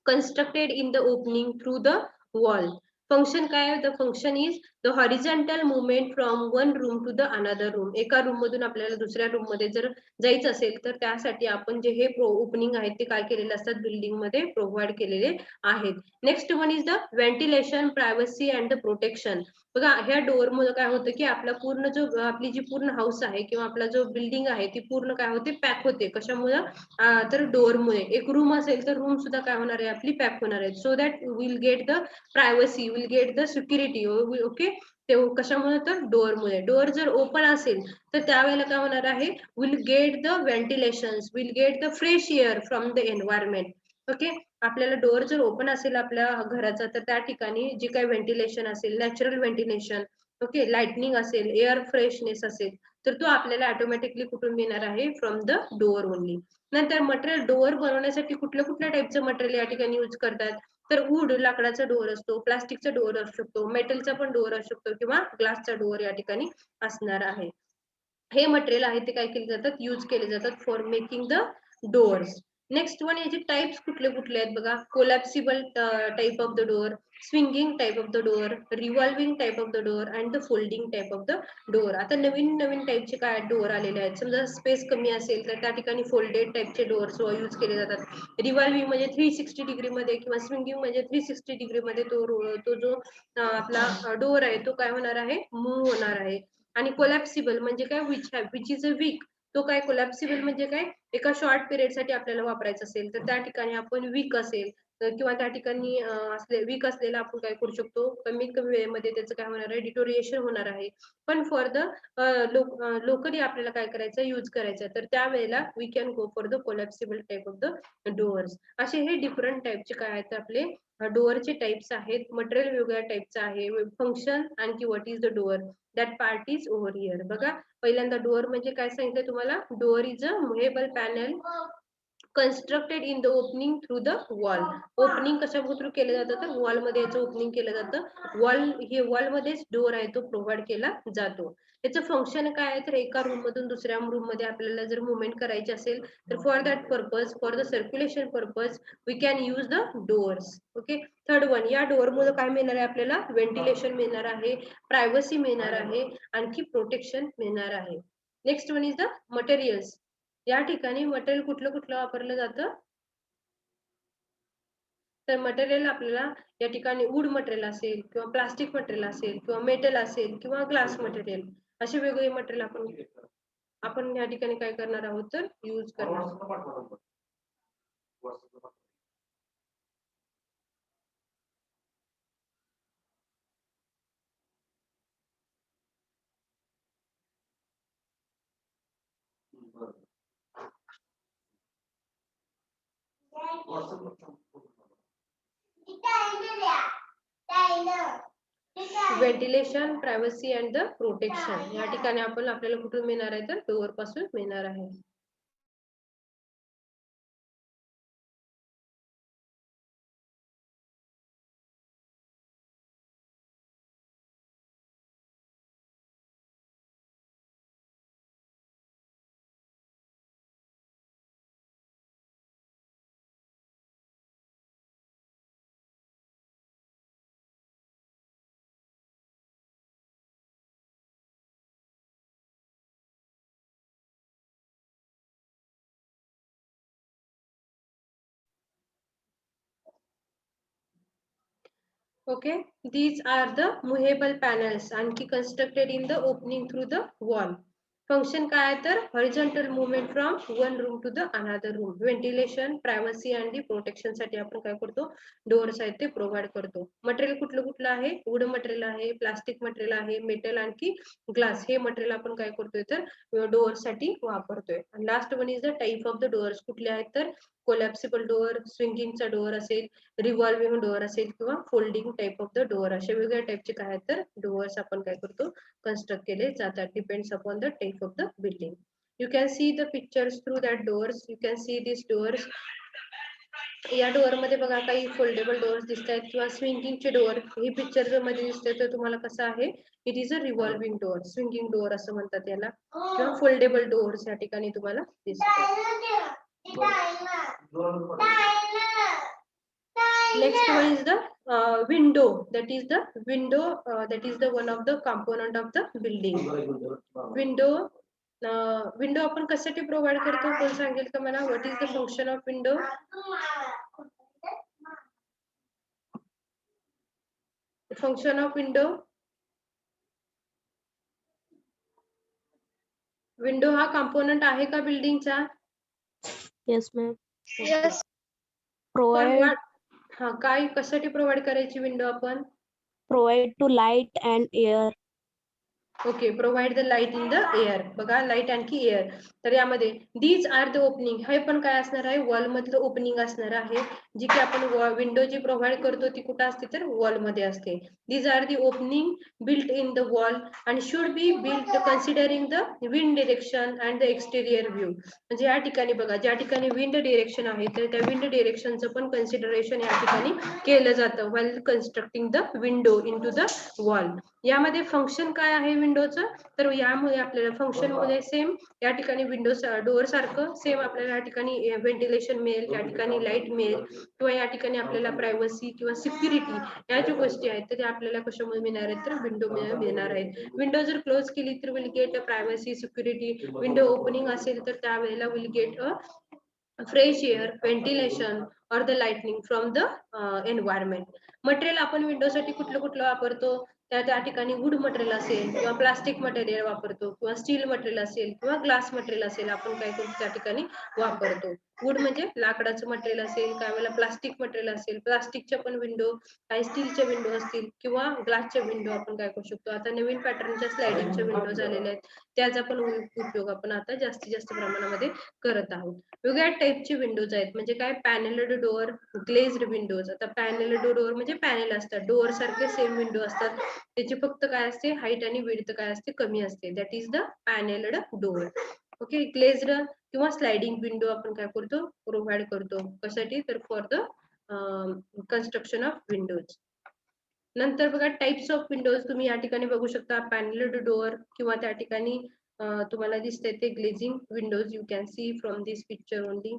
constructed in the opening through the wall. Function काय आहे? The function is the horizontal movement from one room to the another room. एका रूम मधून आपल्याला दुसऱ्या रूम मध्ये जर जायचं असेल तर त्यासाठी आपण जे हे ओपनिंग आहेत ते काय केलेले असतात, बिल्डिंग मध्ये प्रोव्हाइड केलेले आहेत. Next one is the ventilation, privacy and the protection. बघा, ह्या डोअर मुळे काय होतं की आपला पूर्ण जो आपली जी पूर्ण हाऊस आहे किंवा आपला जो बिल्डिंग आहे ती पूर्ण काय होते, पॅक होते. कशामुळे? तर डोअरमुळे. एक रूम असेल तर रूम सुद्धा काय होणार आहे, आपली पॅक होणार आहे. So that will get the privacy, will get the security. Okay, ते कशामुळे तर डोअरमुळे. डोअर जर ओपन असेल तर त्यावेळेला काय होणार आहे, will get the ventilation, will get the fresh air from the environment. Okay, आपल्याला डोअर जर ओपन असेल आपल्या घराचा तर त्या ठिकाणी जे काही व्हेंटिलेशन असेल, नॅचरल व्हेंटिलेशन, ओके, लाइटनिंग असेल, एअर फ्रेशनेस असेल, तर तो आपल्याला ऑटोमॅटिकली कुठून मिळणार आहे, फ्रॉम द डोअर ओनली. नंतर मटेरियल, डोअर बनवण्यासाठी कुठल्या कुठल्या टाईपचं मटेरियल या ठिकाणी यूज करतात तर वूड, लाकडाचा डोअर असतो, प्लास्टिकचा डोअर असू शकतो, मेटलचा पण डोअर असू शकतो किंवा ग्लासचा डोअर या ठिकाणी असणार आहे. हे मटेरियल आहे ते काय केले जातात, यूज केले जातात for making the doors. Next one, याचे टाइप्स कुठले कुठले आहेत बघा. Collapsible type of the door, swinging type of the door, revolving type of the door and the folding type of the door. आता नवीन नवीन टाइपचे काय डोअर आलेले आहेत. समजा स्पेस कमी असेल तर त्या ठिकाणी फोल्डेड टाइपचे डोअर्स यूज केले जातात. रिव्हॉल्विंग म्हणजे 360 डिग्री मध्ये किंवा स्विंगिंग म्हणजे 360 डिग्री मध्ये तो जो आपला डोअर आहे तो काय होणार आहे, मूव्ह होणार आहे. आणि कोलॅप्सिबल म्हणजे काय, विच इज अ वीक. तो काय कोलॅप्सिबल म्हणजे काय, एका शॉर्ट पिरियड साठी आपल्याला वापरायचं असेल तर त्या ठिकाणी आपण वीक असेल किंवा त्या ठिकाणी वीक असलेला आपण काय करू शकतो, कमीत कमी वेळेमध्ये त्याचं काय होणार आहे, डिटोरिएशन होणार आहे. पण फॉर द लोकली आपल्याला काय करायचं, यूज करायचं, तर त्यावेळेला we can go for the collapsible type of the doors. असे हे डिफरंट टाइपचे काय आहेत आपले डोअरचे टाइप्स आहेत. मटेरियल वेगवेगळ्या टाइपचं आहे. फंक्शन आणखी what is the door, that part is over here. बघा, पहिल्यांदा डोअर म्हणजे काय सांगितलं तुम्हाला, door is a movable panel constructed in the opening through the wall. Opening कशा थ्रू केलं जातं तर वॉल मध्ये याचं ओपनिंग केलं जातं. वॉल मध्येच डोअर आहे तो प्रोव्हाइड केला जातो. याचं फंक्शन काय आहे तर एका रूम मधून दुसऱ्या रूम मध्ये आपल्याला जर मुवमेंट करायची असेल तर for that purpose, for the circulation purpose we can use the doors. Okay. Third one, या डोअर मुळे काय मिळणार आहे आपल्याला, व्हेंटिलेशन मिळणार आहे, प्रायव्हसी मिळणार आहे, आणखी प्रोटेक्शन मिळणार आहे. Next one is the materials. या ठिकाणी मटेरियल कुठलं कुठलं वापरलं जातं तर मटेरियल आपल्याला या ठिकाणी वूड मटेरियल असेल किंवा प्लास्टिक मटेरियल असेल किंवा मेटल असेल किंवा ग्लास मटेरियल, असे वेगवेगळे मटेरियल आपण या ठिकाणी काय करणार आहोत तर यूज करणार. Ventilation, privacy and the protection या ठिकाणी आपण आपल्याला कुठून मिळणार आहे तर डोअर पासून मिळणार आहे. Okay, these are the movable panels आणखी constructed in the opening through the wall. Function काय आहे तर horizontal movement from one room to the another room. Ventilation, privacy and the protection साठी आपण काय करतो डोअर्स आहेत ते प्रोव्हाइड करतो. मटेरियल कुठलं कुठलं आहे वुड मटेरियल आहे, प्लास्टिक मटेरियल आहे, मेटल आणखी ग्लास हे मटेरियल आपण काय करतोय तर डोअर्स साठी वापरतोय. आणि last one is the type of the doors कुठले आहेत तर कोलॅप्सिबल डोअर, स्विंगिंगचा डोअर असेल, रिव्हॉल्विंग डोअर असेल किंवा folding type of the door अशा वेगवेगळ्या टाइपचे काय आहेत तर डोअर्स आपण काय करतो कन्स्ट्रक्ट केले जातात. Depends upon the type of the building. You can see the pictures through that doors. You can see these doors. या डोअर मध्ये बघा काही फोल्डेबल डोअर्स दिसत आहेत किंवा स्विंगिंगचे डोअर हे पिक्चर मध्ये दिसतंय तर तुम्हाला कसं आहे it is a revolving door, swinging door असं म्हणतात याला किंवा फोल्डेबल डोअर्स या ठिकाणी तुम्हाला दिसतात. Next one is the window. That is the window. That is the one of the component of the building. Window. Window आपण कशासाठी प्रोव्हाइड करतो कोण सांगेल का मला? What is the function of window? The function of window. Window हा component आहे का बिल्डिंगचा? Yes, ma'am. Yes. Provide हा काय कशासाठी प्रोव्हाइड करायची विंडो आपण? to light and air. Okay, provide the light in the air. बघा लाईट आणखी एअर. तर यामध्ये दीज आर द ओपनिंग हे पण काय असणार आहे वॉल मधलं ओपनिंग असणार आहे जी की आपण विंडो जी प्रोव्हाइड करतो ती कुठं असते तर वॉल मध्ये असते. These are the opening built in the wall and should be built considering the wind direction and the exterior view. म्हणजे या ठिकाणी बघा ज्या ठिकाणी विंड डिरेक्शन आहे तर त्या विंड डिरेक्शनचं पण कन्सिडरेशन या ठिकाणी केलं जातं while constructing the window in to the wall. यामध्ये फंक्शन काय आहे विंडोचं तर यामुळे आपल्याला फंक्शन मध्ये सेम या ठिकाणी विंडो डोअर सारखं सेम आपल्याला या ठिकाणी व्हेंटिलेशन मिळेल, या ठिकाणी लाईट मिळेल किंवा या ठिकाणी आपल्याला प्रायव्हसी किंवा सिक्युरिटी या ज्या गोष्टी आहेत तर त्या आपल्याला कशामुळे मिळणार आहेत तर विंडो मिळणार आहेत. विंडो जर क्लोज केली तर will get a privacy security. Window opening असेल तर त्यावेळेला will get a fresh air, ventilation और the lightning from the environment. Material आपण विंडोसाठी कुठलं कुठलं वापरतो त्या ठिकाणी वुड मटेरियल असेल किंवा प्लास्टिक मटेरियल वापरतो किंवा स्टील मटेरियल असेल किंवा ग्लास मटेरियल असेल आपण काय करतो त्या ठिकाणी वापरतो. वुड म्हणजे लाकडाचं मटेरियल असेल, काय वेळेला प्लास्टिक मटेरियल असेल, प्लास्टिकच्या पण विंडो, काही स्टीलच्या विंडो असतील किंवा ग्लासच्या विंडो आपण काय करू शकतो. आता नवीन पॅटर्नच्या स्लायडिंगच्या विंडो झालेल्या आहेत त्याचा पण उपयोग आपण आता जास्तीत जास्त प्रमाणामध्ये करत आहोत. वेगळ्या टाइपचे विंडोज आहेत म्हणजे काय पॅनेल्ड डोअर, ग्लेज्ड विंडोज. आता पॅनेल्ड डोअर म्हणजे पॅनेल असतात डोअर सारखे सेम विंडो असतात त्याची फक्त काय असते हाईट आणि विड्थ काय असते कमी असते. That is the panelled door. Okay, glazed किंवा स्लायडिंग विंडो आपण काय करतो प्रोव्हाइड करतो कशासाठी तर for the construction of windows. नंतर बघा टाइप्स ऑफ विंडोज तुम्ही या ठिकाणी बघू शकता पॅनेल्ड डोअर किंवा त्या ठिकाणी तुम्हाला दिसते ते glazing Windows. You can see from this picture only.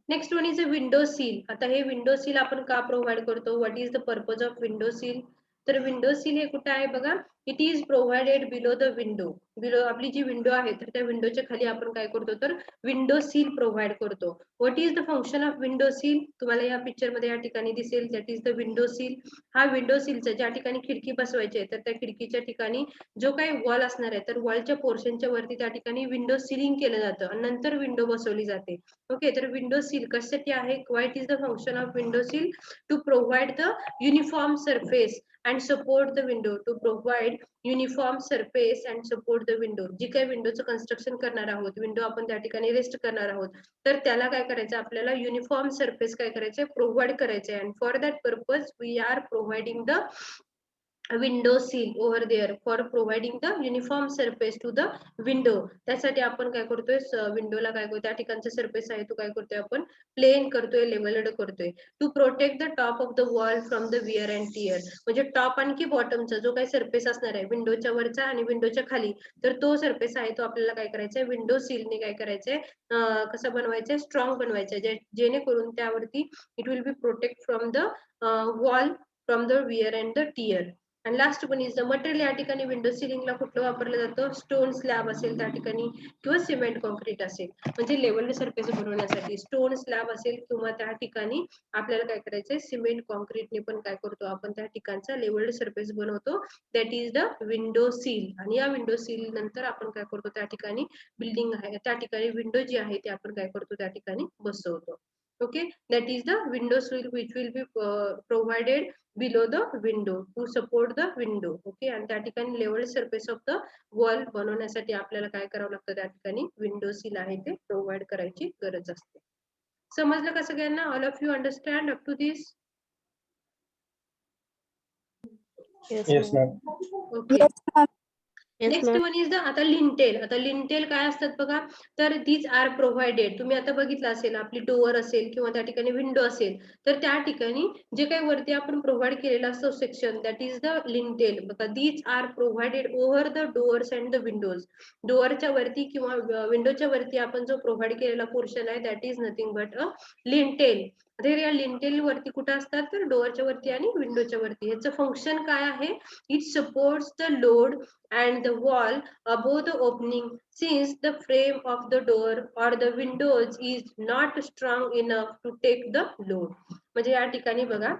Next one is a window sill. आता हे विंडो सील आपण का प्रोव्हाइड करतो, what is the purpose of window seal. तर विंडो सील हे कुठे आहे बघा, it is provided below the window. Below आपली जी विंडो आहे तर त्या विंडोच्या खाली आपण काय करतो तर विंडो सील प्रोव्हाइड करतो. What is the function of window seal तुम्हाला या पिक्चर मध्ये या ठिकाणी दिसेल. That is the window seal. हा विंडो सीलचा ज्या ठिकाणी खिडकी बसवायची आहे तर त्या खिडकीच्या ठिकाणी जो काही वॉल असणार आहे तर वॉलच्या पोर्शनच्या वरती त्या ठिकाणी विंडो सिलिंग केलं जातं आणि नंतर विंडो बसवली जाते. ओके, तर विंडो सील कशासाठी आहे, what is the function of window sill to provide the uniform surface and support the window. To provide uniform surface and support the window. जी काही विंडोचं कन्स्ट्रक्शन करणार आहोत, विंडो आपण त्या ठिकाणी रेस्ट करणार आहोत तर त्याला काय करायचं आपल्याला युनिफॉर्म सरफेस काय करायचं प्रोव्हाइड करायचं आहे. And for that purpose we are providing the window sill over there for providing the uniform surface to the window. त्यासाठी आपण काय करतोय विंडोला काय करतो त्या ठिकाणचा सरफेस आहे तो काय करतोय आपण प्लेन करतोय, लेवलड करतोय. To protect the top of the wall from the wear and tear. म्हणजे टॉप आणखी बॉटमचा जो काही सरफेस असणार आहे विंडोच्या वरचा आणि विंडोच्या खाली तर तो सरफेस आहे तो आपल्याला काय करायचा आहे विंडो सीलने काय करायचंय कसं बनवायचंय स्ट्रॉंग बनवायचं जेणेकरून त्यावरती it will be protect from the wall from the wear and the tear. आणि last one is the material. या ठिकाणी विंडो सिलिंगला कुठलं वापरलं जातं, स्टोन स्लॅब असेल त्या ठिकाणी किंवा सिमेंट कॉन्क्रीट असेल, म्हणजे लेवल सरफेस बनवण्यासाठी स्टोन स्लॅब असेल किंवा त्या ठिकाणी आपल्याला काय करायचंय, सिमेंट कॉन्क्रीटने पण काय करतो आपण त्या ठिकाणचा लेवल्ड सरफेस बनवतो, that is the window seal. आणि या विंडो सील नंतर आपण काय करतो, त्या ठिकाणी बिल्डिंग आहे त्या ठिकाणी विंडो जी आहे ते आपण काय करतो त्या ठिकाणी बसवतो. Okay, that is the window sill which will be provided below the window to support the window. Okay, आणि त्या ठिकाणी level surface of the wall बनवण्यासाठी आपल्याला काय करावं लागतं, त्या ठिकाणी विंडो सील आहे ते प्रोव्हाइड करायची गरज असते. समजलं का सगळ्यांना? All of you understand up to this? Yes, Yes, ma'am. ma'am. Okay. Yes, next ma'am. One is the आता लिंटेल. आता लिंटेल काय असतात बघा, तर दीज आर प्रोव्हाइडेड. तुम्ही आता बघितलं असेल, आपली डोअर असेल किंवा त्या ठिकाणी विंडो असेल, तर त्या ठिकाणी जे काही वरती आपण प्रोव्हाइड केलेला असतो section, that is the lintel. बघा, these are provided over the doors and the windows. डोअरच्या वरती किंवा विंडोच्या वरती आपण जो प्रोव्हाइड केलेला पोर्शन आहे, that is nothing but a lintel. तर या लिंटेल वरती कुठं असतात, तर डोअरच्या वरती आणि विंडोच्या वरती. ह्याचं फंक्शन काय आहे, it supports the load and the wall above the opening, since the frame of the door or the windows is not strong enough to take the load. म्हणजे या ठिकाणी बघा,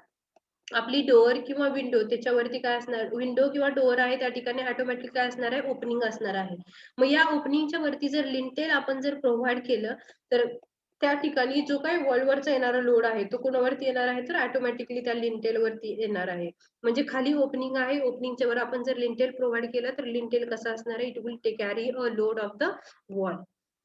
आपली डोअर किंवा विंडो त्याच्यावरती काय असणार, विंडो किंवा डोअर आहे त्या ठिकाणी ऑटोमॅटिक काय असणार आहे, ओपनिंग असणार आहे. मग या ओपनिंगच्या वरती जर लिंटेल आपण जर प्रोव्हाइड केलं, तर त्या ठिकाणी जो काही वॉलवरचा येणारा लोड आहे तो कोणावरती येणार आहे, तर ऑटोमॅटिकली त्या लिंटेल वरती येणार आहे. म्हणजे खाली ओपनिंग आहे, ओपनिंगच्या वर आपण जर लिंटेल प्रोव्हाइड केलं तर लिंटेल कसं असणार आहे, it will take carry a load of the wall.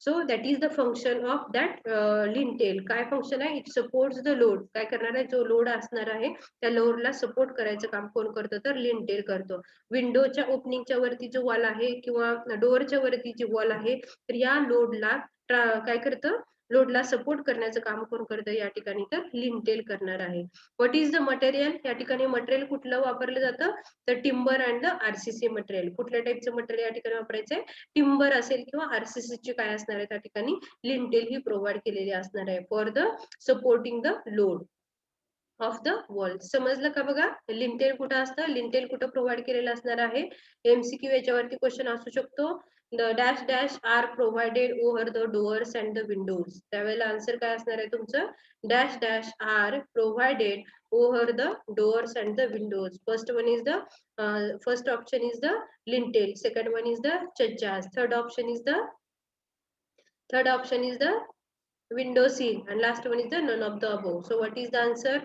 So that is the function of that lintel. काय फंक्शन आहे, इट सपोर्ट्स द लोड. काय करणार आहे, जो लोड असणार आहे त्या लोडला सपोर्ट करायचं काम कोण करतं, तर लिंटेल करतो. विंडोच्या ओपनिंगच्या वरती जो वॉल आहे किंवा डोअरच्या वरती जी वॉल आहे, तर या लोडला काय करतं, लोडला सपोर्ट करण्याचं काम कोण करतं या ठिकाणी, तर लिंटेल करणार आहे. What is the material. या ठिकाणी मटेरियल कुठलं वापरलं जातं, तर timber and the RCC material. कुठल्या टाईपचं मटेरियल या ठिकाणी वापरायचंय, टिंबर असेल किंवा आरसीसी चे काय असणार आहे त्या ठिकाणी, लिंटेल ही प्रोव्हाइड केलेली असणार आहे for the supporting the load of the wall. समजलं का बघा, लिंटेल कुठं असतं, लिंटेल कुठं प्रोव्हाइड केलेलं असणार आहे. एमसीक्यू याच्यावरती क्वेश्चन असू शकतो. The dash dash are provided over the doors and the windows. त्यावेळेला आन्सर काय असणार आहे तुमचं, dash dash are provided over the doors and the windows. First one is the first option is the lintel, second one is the chhajjas, third option is the window sill, and last one is the none of the above. So what is the answer?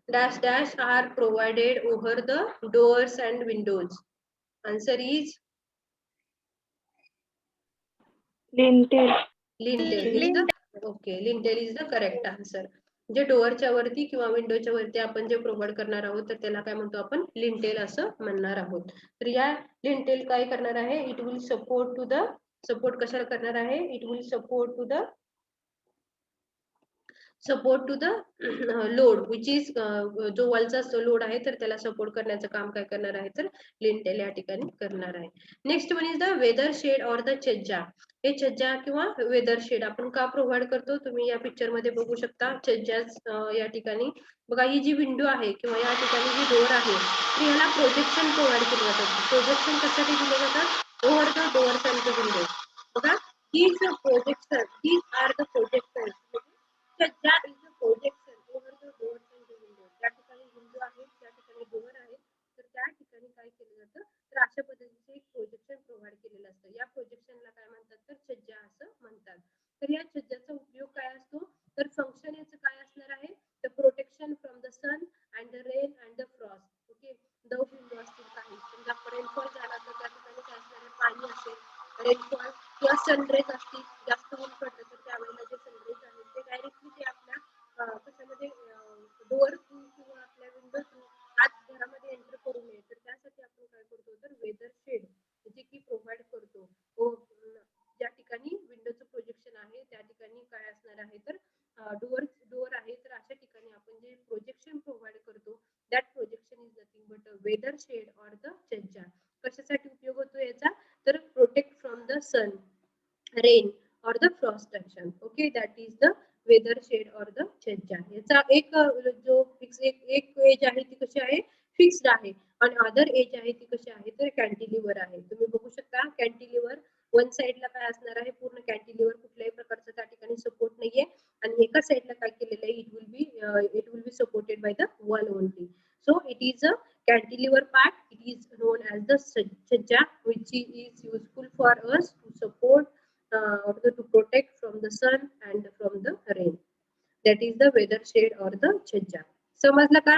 Dash dash are provided over the doors and windows. Answer is Lintel. lintel is the okay, lintel is the correct answer. जे डोअरच्या वरती किंवा विंडोच्या वरती आपण जे provide करणार आहोत, तर त्याला काय म्हणतो आपण, लिंटेल असं म्हणणार आहोत. तर या लिंटेल काय करणार आहे, it will support to the, support कशाला करणार आहे, it will support to the load which is, जो वॉलचा लोड आहे तर त्याला सपोर्ट करण्याचं काम काय करणार आहे, तर लिंटेल या ठिकाणी करणार आहे. Next one is the weather shade or the chhajja. हे छज्जा किंवा वेदर शेड आपण का प्रोव्हाइड करतो, तुम्ही या पिक्चर मध्ये बघू शकता. छज्जा या ठिकाणी बघा, ही जी विंडो आहे किंवा या ठिकाणी जी डोअर आहे, तर ह्याला प्रोजेक्शन प्रोव्हाइड केलं जातं. प्रोजेक्शन कशासाठी दिले जातात, over the doors and the window. बघा, these projections, these are the projections. छज्जा is the projection over the doors and the windows. त्या ठिकाणी विंडो आहे, त्या ठिकाणी डोअर आहे, तर त्या ठिकाणी काय केलं जातं, तर अशा पद्धतीचे एक प्रोजेक्शन प्रोव्हाइड केलेलं असतं. या प्रोजेक्शनला काय म्हणतात, तर छज्जा असं म्हणतात. तर या छज्जाचा उपयोग काय असतो, तर फंक्शन याचं काय असणार आहे, the protection from the sun and the rain and the frost. Okay, दव विंडो असतील काही, समजा रेनफॉल झाला तर त्या ठिकाणी काय असणार आहे, पाणी असेल, रेनफॉल किंवा सनरेज असतील, जास्त ऊन पडलं तर त्यावेळेला जे सनरेज आहे ते डायरेक्टली ते आपल्या कशामध्ये, डोअर थ्रू किंवा आपल्या विंडो थ्रू आत घरामध्ये एंटर करू नये, तर त्यासाठी आपण काय करतो, तर वेदर शेड जे की प्रोव्हाइड करतो. ज्या ठिकाणी विंडोचं प्रोजेक्शन आहे त्या ठिकाणी काय असणार आहे, तर डोअर आहे, तर अशा ठिकाणी आपण जे प्रोजेक्शन प्रोव्हाइड करतो, that projection is nothing but weather shade or the chhajja. कशासाठी उपयोग होतो याचा, तर protect from the sun, rain और the frost action. Okay, that is the weather shade और द छज्जा. याचा एक जो फिक्स एक एज आहे ती कशी आहे फिक्स्ड आहे आणि अदर एज आहे ती कशी आहे तर कॅन्टिलिव्हर आहे. तुम्ही बघू शकता कॅन्टिलिव्हर वन साइडला काय असणार आहे पूर्ण कॅन्टिलिव्हर कुठल्याही प्रकारचा त्या ठिकाणी सपोर्ट नाहीये आणि एका साइडला काय केलेलं आहे it will be supported by the wall only. So it is a cantilever part. It is known as the chajja, which is useful for us to support or to protect from the sun and from the rain. That is the weather shade or the chajja. समजलं का?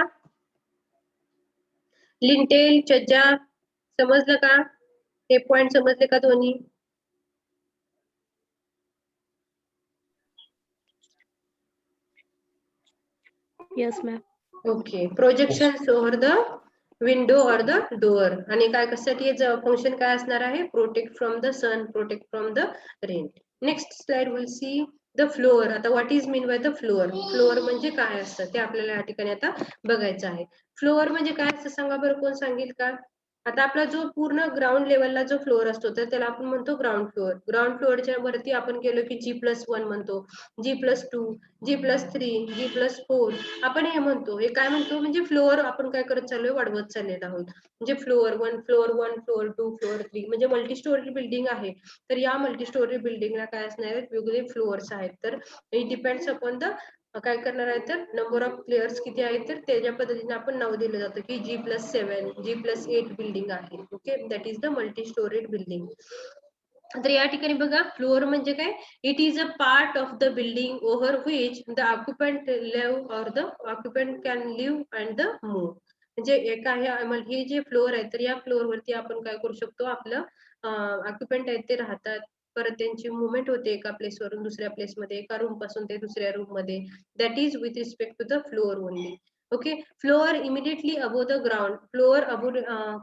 Lintel चज्जा समजलं का? हे point समजले का दोन्ही? Yes, ma'am. Okay. Projection over the window or the door आणि काय कशासाठी फंक्शन काय असणार आहे protect from the sun protect from the rain. Next slide will see the floor. आता what is mean by the floor. Floor म्हणजे काय असतं ते आपल्याला या ठिकाणी आता बघायचं आहे. फ्लोअर म्हणजे काय असतं सांगा बरं कोण सांगेल का? आता आपला जो पूर्ण ग्राउंड लेवलला जो फ्लोअर असतो तर त्याला आपण म्हणतो ग्राउंड फ्लोअर. ग्राउंड फ्लोअरच्या वरती आपण गेलो की G+1 म्हणतो, G+2, G+3, G+4 आपण हे म्हणतो. हे काय म्हणतो म्हणजे फ्लोअर आपण काय करत चाललोय वाढवत चाललेलो आहोत. म्हणजे फ्लोअर 1, फ्लोअर 2, फ्लोअर 3 म्हणजे मल्टी स्टोरी बिल्डिंग आहे. तर या मल्टी स्टोरी बिल्डिंगला काय असणार आहेत वेगवेगळे फ्लोअर्स आहेत. तर इट डिपेंड्स अपॉन द काय करणार आहे तर नंबर ऑफ प्लेयर्स किती आहेत तर त्याच्या पद्धतीने आपण नाव दिलं जातं की G+7, G+8 बिल्डिंग आहे. Okay that is the multi storeyed building. तर या ठिकाणी बघा फ्लोअर म्हणजे काय it is a part of the building over which the occupant live or the occupant can live and the move. म्हणजे एका हे जे फ्लोअर आहे तर या फ्लोअर वरती आपण काय करू शकतो आपलं ऑक्युपंट आहेत ते राहतात. परत त्यांची मुवमेंट होते एका प्लेसवरून दुसऱ्या प्लेसमध्ये एका रूम पासून ते दुसऱ्या रूम मध्ये. That is with respect to the floor only. Okay floor immediately above the ground. Floor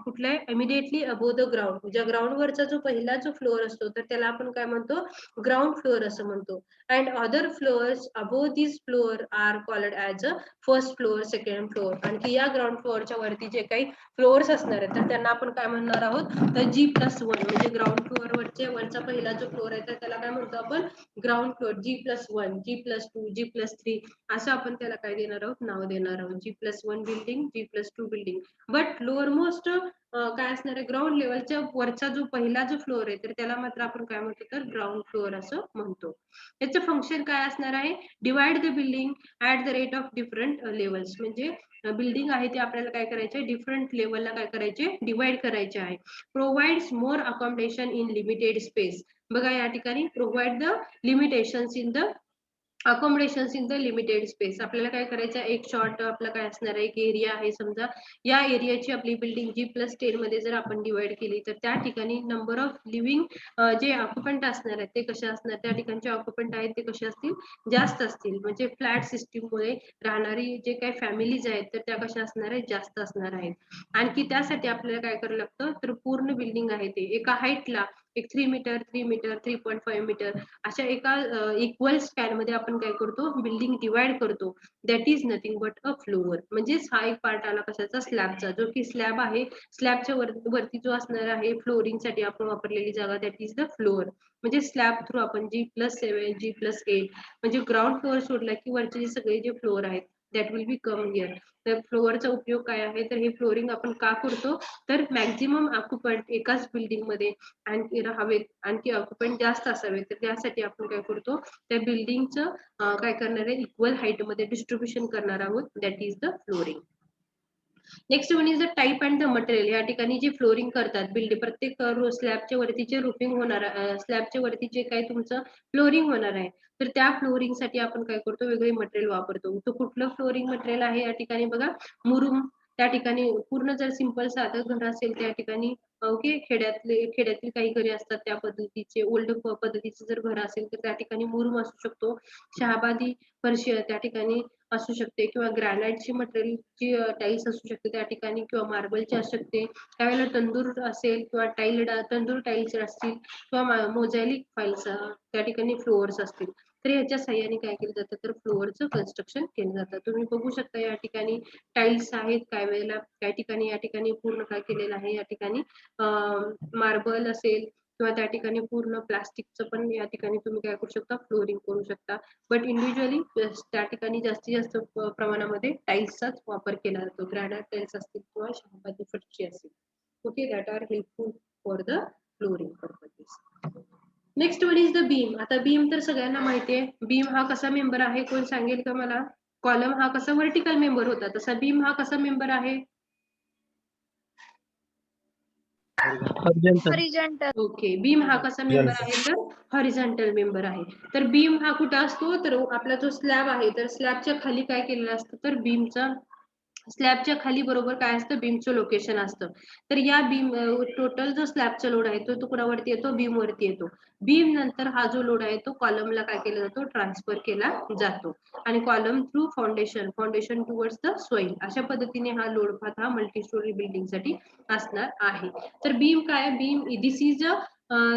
कुठला आहे इमिडिएटली अबोव द ग्राउंड. ज्या ग्राउंड वरचा जो पहिला जो फ्लोअर असतो तर त्याला आपण काय म्हणतो ग्राउंड फ्लोअर असं म्हणतो. And other floors above this floor are called as a first floor second floor. आणखी या ग्राउंड फ्लोअरच्या वरती जे काही फ्लोअर्स असणार आहेत तर त्यांना आपण काय म्हणणार आहोत तर G+1 म्हणजे ग्राउंड फ्लोअर वरचा पहिला जो फ्लोअर आहे तर त्याला काय म्हणतो आपण ground floor. G+1, G+2, G+3 असं आपण त्याला काय देणार आहोत नाव देणार आहोत. G+1 building, G+2 building. But lower most काय असणार आहे ग्राउंड लेवलच्या वरचा जो पहिला जो फ्लोअर आहे तर त्याला मात्र आपण काय म्हणतो तर ग्राउंड फ्लोअर असं म्हणतो. याचं फंक्शन काय असणार आहे divide the building at the rate of different levels. म्हणजे बिल्डिंग आहे ते आपल्याला काय करायचे डिफरंट लेवलला काय करायचे डिवाइड करायचे आहे. Provides more accommodation in limited space. बघा या ठिकाणी provide the limitations in the accommodations in the limited space. आपल्याला काय करायचं एक शॉर्ट आपला काय असणार आहे एक एरिया आहे समजा या एरियाची आपली बिल्डिंग G+10 मध्ये जर आपण डिवाइड केली तर त्या ठिकाणी नंबर ऑफ लिव्हिंग जे ऑक्युपंट असणार आहेत ते कसे असणार त्या ठिकाणचे ऑक्युपंट आहेत ते कसे असतील जास्त असतील. म्हणजे फ्लॅट सिस्टीम मुळे राहणारी जे काही फॅमिलीज आहेत तर त्या कशा असणार आहेत जास्त असणार आहेत. आणखी त्यासाठी आपल्याला काय करावं लागतं तर पूर्ण बिल्डिंग आहे ते एका हाईटला एक 3 मीटर 3 मीटर 3.5 मीटर अशा एका इक्वल स्पॅन मध्ये आपण काय करतो बिल्डिंग डिवाइड करतो. That is nothing but a floor. म्हणजेच हा एक पार्ट आला कशाचा स्लॅबचा जो की स्लॅब आहे. स्लॅबच्या वरती जो असणार आहे फ्लोरिंग साठी आपण वापरलेली जागा दॅट इज द फ्लोअर. म्हणजे स्लॅब थ्रू आपण G+7 G+8 म्हणजे ग्राउंड फ्लोअर सोडला की वरचे जे सगळे जे फ्लोअर आहेत that will be come here. तर फ्लोअरचा उपयोग काय आहे तर हे फ्लोरिंग आपण का करतो तर मॅक्झिमम ऑक्युपंट एकाच बिल्डिंग मध्ये आणखी राहावेत आणखी ऑक्युपंट जास्त असावेत तर त्यासाठी आपण काय करतो त्या बिल्डिंगचं काय करणार आहे इक्वल हाईट मध्ये डिस्ट्रीब्युशन करणार आहोत that is the flooring. Next one is the type and the material. या ठिकाणी जी फ्लोरिंग करतात बिल्डिंग प्रत्येक स्लॅबच्या वरती जे रुफिंग होणार स्लॅबच्या वरती जे काही तुमचं फ्लोरिंग होणार आहे तर त्या फ्लोरिंग साठी आपण काय करतो वेगळे मटेरियल वापरतो. तो कुठलं फ्लोरिंग मटेरियल आहे या ठिकाणी बघा मुरुम. त्या ठिकाणी पूर्ण जर सिंपल साधं घर असेल त्या ठिकाणी ओके खेड्यातील काही घरे असतात त्या पद्धतीचे ओल्ड पद्धतीचे जर घर असेल तर त्या ठिकाणी मुरुम असू शकतो. शहाबादी फरशी त्या ठिकाणी असू शकते किंवा ग्रॅनाइटची मटेरियलची टाईल्स असू शकते त्या ठिकाणी किंवा मार्बलची असू शकते. त्यावेळेला तंदूर असेल किंवा तंदूर टाईल्स असतील किंवा मोझॅलिक फाईल्स त्या ठिकाणी फ्लोअर्स असतील तर याच्या साह्याने काय केलं जातं तर फ्लोअरचं कन्स्ट्रक्शन केलं जातं. तुम्ही बघू शकता या ठिकाणी टाईल्स आहेत काय वेळेला काही ठिकाणी या ठिकाणी पूर्ण काय केलेलं आहे या ठिकाणी मार्बल असेल किंवा त्या ठिकाणी पूर्ण प्लास्टिकचं पण या ठिकाणी तुम्ही काय करू शकता, फ्लोरिंग करू शकता. बट इंडिव्हिज्युअली त्या ठिकाणी जास्तीत जास्त प्रमाणामध्ये टाईल्सचाच वापर केला जातो. ग्रॅनाइट टाईल्स असतील किंवा शहाबादी फरशी असेल. Okay, that are helpful for the flooring purposes. Next one is the beam. आता बीम तर सगळ्यांना माहिती आहे. बीम हा कसा मेंबर आहे, कोण सांगेल का मला? कॉलम हा कसा व्हर्टिकल मेंबर होता, तसा बीम हा कसा मेंबर आहे? Horizontal. हॉरिझॉन्टल. ओके, बीम हा कसा मेंबर Horizontal. आहे? तर हॉरिझॉन्टल मेंबर आहे. तर बीम हा कुठं असतो, तर आपला जो स्लॅब आहे, तर स्लॅबच्या खाली काय केलेलं असतं, तर बीमचा स्लॅबच्या खाली बरोबर काय असतं, बीमचं लोकेशन असतं. तर या बीम टोटल जो स्लॅबचा लोड आहे तो कुणावरती येतो, बीम वरती येतो. बीम नंतर हा जो लोड आहे तो कॉलमला काय केला जातो, ट्रान्सफर केला जातो. आणि column through foundation, foundation towards the soil, अशा पद्धतीने हा लोड पाथ हा मल्टी स्टोरी बिल्डिंग साठी असणार आहे. तर बीम काय, beam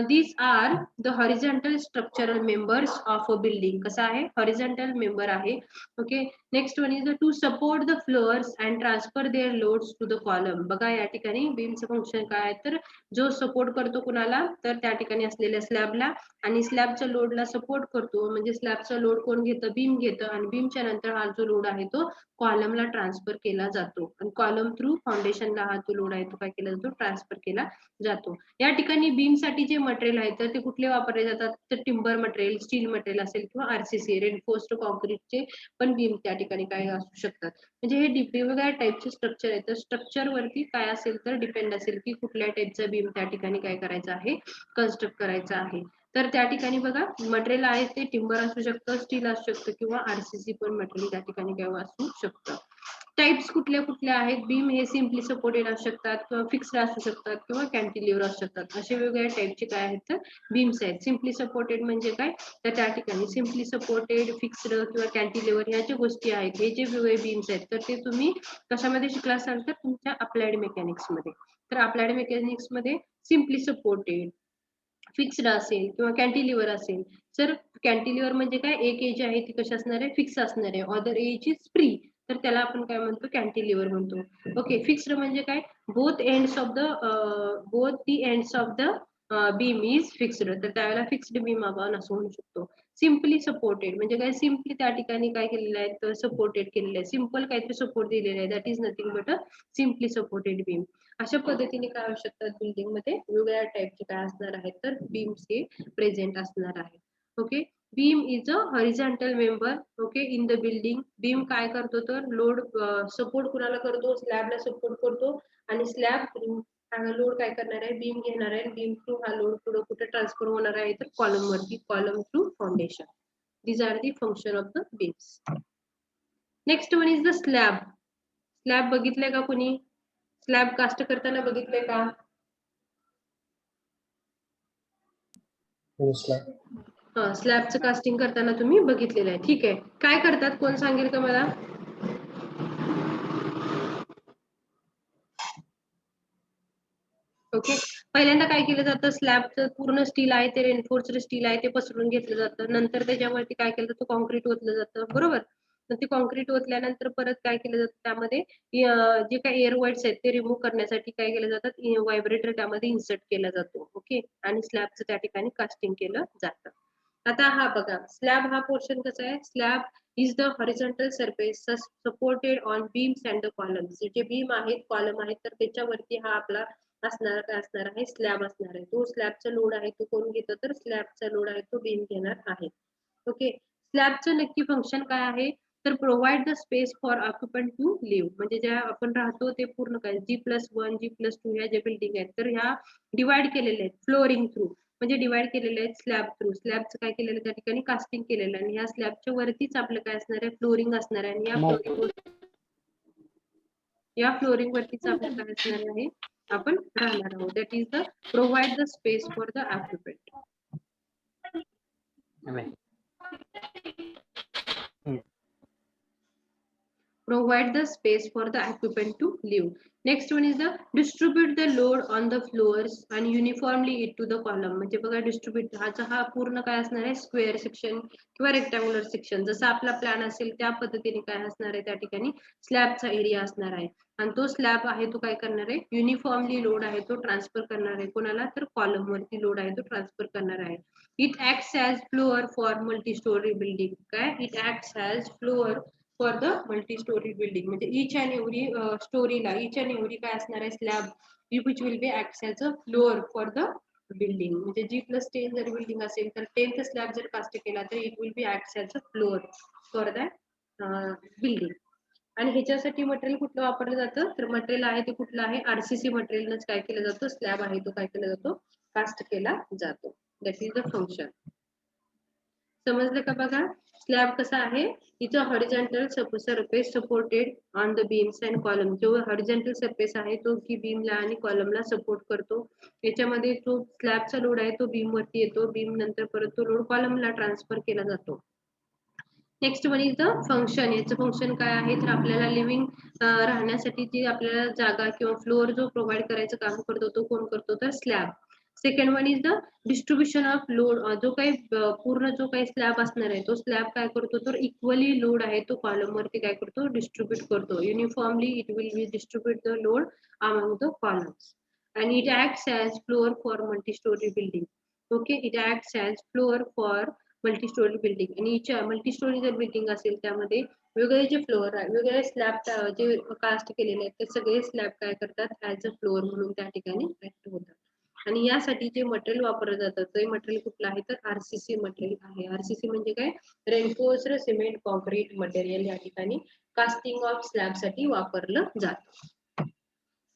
these are the horizontal structural members of a building. कसा आहे, horizontal member आहे. Okay, next one is to support the floors and transfer their loads to the column. बघा या ठिकाणी बीमचं फंक्शन काय आहे, तर जो सपोर्ट करतो कुणाला, तर त्या ठिकाणी असलेल्या स्लॅबला, आणि स्लॅबच्या लोडला सपोर्ट करतो. म्हणजे स्लॅबचा लोड कोण घेतं, बीम घेतं, आणि बीमच्या नंतर हा जो लोड आहे तो कॉलमला ट्रान्सफर केला जातो. आणि कॉलम थ्रू फाउंडेशनला हा जो लोड आहे तो काय केला जातो, ट्रान्सफर केला जातो. या ठिकाणी बीम साठी जे मटेरियल आहे तर ते कुठले वापरले जातात, तर टिंबर मटेरियल, स्टील मटेरियल असेल किंवा आरसीसी रेनफोर्स्ड कॉन्क्रीटचे पण बीम त्या ठिकाणी काय असू शकतात. म्हणजे हे वेगवेगळ्या टाईपचे स्ट्रक्चर आहे. तर स्ट्रक्चर वरती काय असेल तर डिपेंड असेल की कुठल्या टाईपचा बीम त्या ठिकाणी काय करायचा आहे, कन्स्ट्रक्ट करायचा आहे. तर त्या ठिकाणी बघा मटेरियल आहे ते टिंबर असू शकतं, स्टील असू शकतं किंवा आरसीसी पण मटेरियल त्या ठिकाणी काय असू शकतं. टाइप्स कुठल्या कुठल्या आहेत, बीम हे सिम्पली सपोर्टेड असू शकतात किंवा फिक्स्ड असू शकतात किंवा कॅन्टिलिव्हर असू शकतात. असे वेगवेगळ्या टाइपचे काय आहेत तर बीम्स आहेत. सिम्पली सपोर्टेड म्हणजे काय, तर त्या ठिकाणी सिम्पली सपोर्टेड, फिक्स्ड किंवा कॅन्टिलिव्हर ह्या ज्या गोष्टी आहेत, हे जे वेगवेगळे बीम्स आहेत तर ते तुम्ही कशामध्ये शिकला असाल तर तुमच्या अप्लाइड मेकॅनिक्स मध्ये. तर अप्लाइड मेकॅनिक्स मध्ये सिम्पली सपोर्टेड, फिक्स्ड असेल किंवा कॅन्टिलिव्हर असेल. तर कॅन्टिलिव्हर म्हणजे काय, एक एज आहे ती कशी असणार आहे, फिक्स असणार आहे. अदर एज इज फ्री, तर त्याला आपण काय म्हणतो, कॅन्टिलिव्हर म्हणतो. ओके, फिक्स्ड म्हणजे काय, both ends of the beam is fixed, तर त्यावेळेला फिक्स्ड बीम आपण असं म्हणू शकतो. सिम्पली सपोर्टेड म्हणजे काय, सिम्पली त्या ठिकाणी काय केलेलं आहे तर सपोर्टेड केलेलं आहे, सिम्पल काहीतरी सपोर्ट दिलेलं आहे, that is nothing but a simply supported beam. अशा पद्धतीने काय असू शकतात, बिल्डिंग मध्ये वेगवेगळ्या टाईपचे काय असणार आहेत तर बीम्स हे प्रेझेंट असणार आहेत. Okay, beam is a horizontal member. Okay, in the building. Beam काय करतो तर लोड सपोर्ट कुणाला करतो, स्लॅबला सपोर्ट करतो, आणि स्लॅब लोड काय करणार आहे, बीम घेणार आहे. बीम थ्रू हा लोड पुढे कुठे ट्रान्सफर होणार आहे तर कॉलम वरती, column through foundation. These are the function of the beams. Next one is the slab. Slab बघितलंय का कोणी, स्लॅब कास्ट करताना बघितलंय का? Yes, ma'am. स्लॅबचं कास्टिंग करताना तुम्ही बघितलेलं आहे. ठीक आहे, काय करतात कोण सांगेल का मला? ओके, पहिल्यांदा काय केलं जातं, स्लॅबचं पूर्ण स्टील आहे ते रेनफोर्स्ड स्टील आहे ते पसरून घेतलं जातं. नंतर त्याच्यावरती काय केलं जातं, कॉन्क्रीट ओतलं जातं, बरोबर. तर ते कॉन्क्रीट ओतल्यानंतर परत काय केलं जातं, त्यामध्ये जे काही एअर वाईट्स आहेत ते रिमूव्ह करण्यासाठी काय केलं जातात, व्हायब्रेटर त्यामध्ये इन्सर्ट केला जातो. ओके, आणि स्लॅबचं त्या ठिकाणी कास्टिंग केलं जातं. आता हा बघा, स्लॅब हा पोर्शन कसा आहे, slab is the horizontal surface supported on beams and the columns. जे बीम आहेत, कॉलम आहेत, तर त्याच्यावरती हा आपला असणार काय असणार आहे, स्लॅब असणार आहे. तो स्लॅबचा लोड आहे तो कोण घेतो, तर स्लॅबचा लोड आहे तो बीम घेणार आहे. ओके, स्लॅबचं नक्की फंक्शन काय आहे, तर provide the space for occupant to live. म्हणजे ज्या आपण राहतो ते पूर्ण काय, G+1 G+2 ह्या ज्या बिल्डिंग आहेत तर ह्या डिवाइड केलेल्या आहेत फ्लोरिंग थ्रू, म्हणजे डिवाइड केलेले आहेत स्लॅब थ्रू. स्लॅबचं काय केलेलं त्या ठिकाणी कास्टिंग केलेलं आहे, आणि ह्या स्लॅबच्या वरतीच आपलं काय असणार आहे, फ्लोरिंग असणार आहे. आणि या फ्लोरिंग वरतीच आपलं काय असणार आहे, आपण राहणार आहोत. That is the provide the space for the occupant. provide the space for the occupant to live. Next one is the distribute the load on the floors and uniformly it to the column. म्हणजे बघा distribute हा पूर्ण काय असणार आहे square section किंवा rectangular section जसा आपला प्लॅन असेल त्या पद्धतीने काय असणार आहे त्या ठिकाणी स्लॅबचा एरिया असणार आहे आणि तो स्लॅब आहे तो काय करणार आहे युनिफॉर्मली लोड आहे तो ट्रान्सफर करणार आहे कोणाला तर कॉलम वरती लोड आहे तो ट्रान्सफर करणार आहे. It acts as floor for multi storey building. काय it acts as floor for the multi storey building म्हणजे इच अँड एव्हरी स्टोरीला इच अँड एव्हरी काय असणार आहे slab which will be act as a floor for the building. म्हणजे G+10 जर building असेल तर 10th स्लॅब जर कास्ट केला तर it will be act as a floor for that building. आणि ह्याच्यासाठी मटेरियल कुठलं वापरलं जातं तर मटेरियल आहे ते कुठलं आहे RCC मटेरियलच काय केलं जातं स्लॅब आहे तो काय केला जातो कास्ट केला जातो. That is the function. समजलं का बघा स्लॅब कसा आहे इथं horizontal surface supported on the beams and column. जो हॉरिझॉन्टल सरफेस आहे तो की बीमला आणि कॉलमला सपोर्ट करतो. याच्यामध्ये जो स्लॅबचा लोड आहे तो बीम वरती येतो बीम नंतर परत तो लोड कॉलमला ट्रान्सफर केला जातो. Next one is the function. याचं फंक्शन काय आहे तर आपल्याला लिव्हिंग राहण्यासाठी जी आपल्याला जागा किंवा फ्लोअर जो प्रोव्हाइड करायचं काम करतो तो कोण करतो तर slab. Second one is the distribution of load. जो काही पूर्ण जो काही स्लॅब असणार आहे तो स्लॅब काय करतो तर इक्वली लोड आहे तो कॉलम वरती काय करतो डिस्ट्रीब्यूट करतो. Uniformly it will B distribute the load among the columns and it acts as floor for multi-story building. Okay, it acts as floor for multi-story building. आणि multi-story जर building असेल त्यामध्ये वेगळे जे फ्लोअर आहे वेगळे स्लॅब जे कास्ट केलेले आहेत ते सगळे स्लॅब काय करतात ऍज अ फ्लोअर म्हणून त्या ठिकाणी ऍक्ट होतात. आणि यासाठी जे मटेरियल वापरलं जातं ते मटेरियल कुठलं आहे तर RCC मटेरियल आहे. RCC म्हणजे काय रेन्फोर्स्ड सिमेंट कॉन्क्रीट मटेरियल या ठिकाणी कास्टिंग ऑफ स्लॅब साठी वापरलं जातं.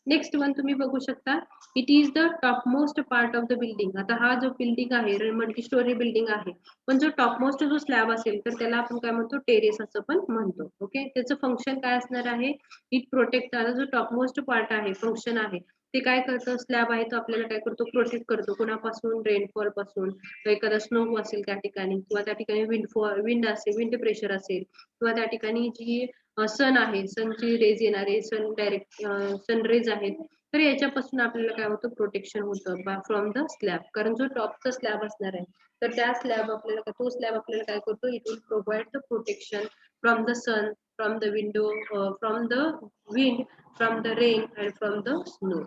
नेक्स्ट वन तुम्ही बघू शकता it is the top most part of the building. आता हा जो बिल्डिंग आहे मल्टी स्टोरी बिल्डिंग आहे पण जो टॉप मोस्ट जो स्लॅब असेल तर त्याला आपण काय म्हणतो टेरेस असं पण म्हणतो. ओके त्याचं फंक्शन काय असणार आहे इट प्रोटेक्ट. जो टॉप मोस्ट पार्ट आहे फंक्शन आहे ते काय करतं स्लॅब आहे तो आपल्याला काय करतो प्रोटेक्ट करतो कोणापासून रेनफॉल पासून एखादा स्नो असेल त्या ठिकाणी किंवा त्या ठिकाणी विंड असेल विंड प्रेशर असेल किंवा त्या ठिकाणी जी सन आहे सनची रेज येणारे सन डायरेक्ट सनरेज आहेत तर याच्यापासून आपल्याला काय होतं प्रोटेक्शन होतं फ्रॉम द स्लॅब. कारण जो टॉपचा स्लॅब असणार आहे तर त्या स्लॅब आपल्याला तो स्लॅब आपल्याला काय करतो it will provide the protection from the sun from the window from the wind from the rain and from the snow.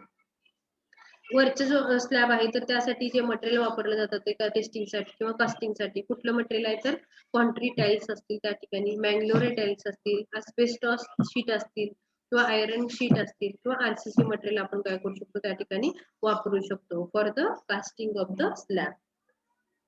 वरचा जो स्लॅब आहे तर त्यासाठी जे मटेरियल वापरलं जातं ते का टेस्टिंगसाठी किंवा कास्टिंगसाठी कुठलं मटेरियल आहे तर कॉन्ट्री टाईल्स असतील त्या ठिकाणी मँगलोरे टाईल्स असतील अस्बेस्टॉस शीट असतील किंवा आयरन शीट असतील किंवा RCC मटेरियल आपण काय करू शकतो त्या ठिकाणी वापरू शकतो for the casting of the slab.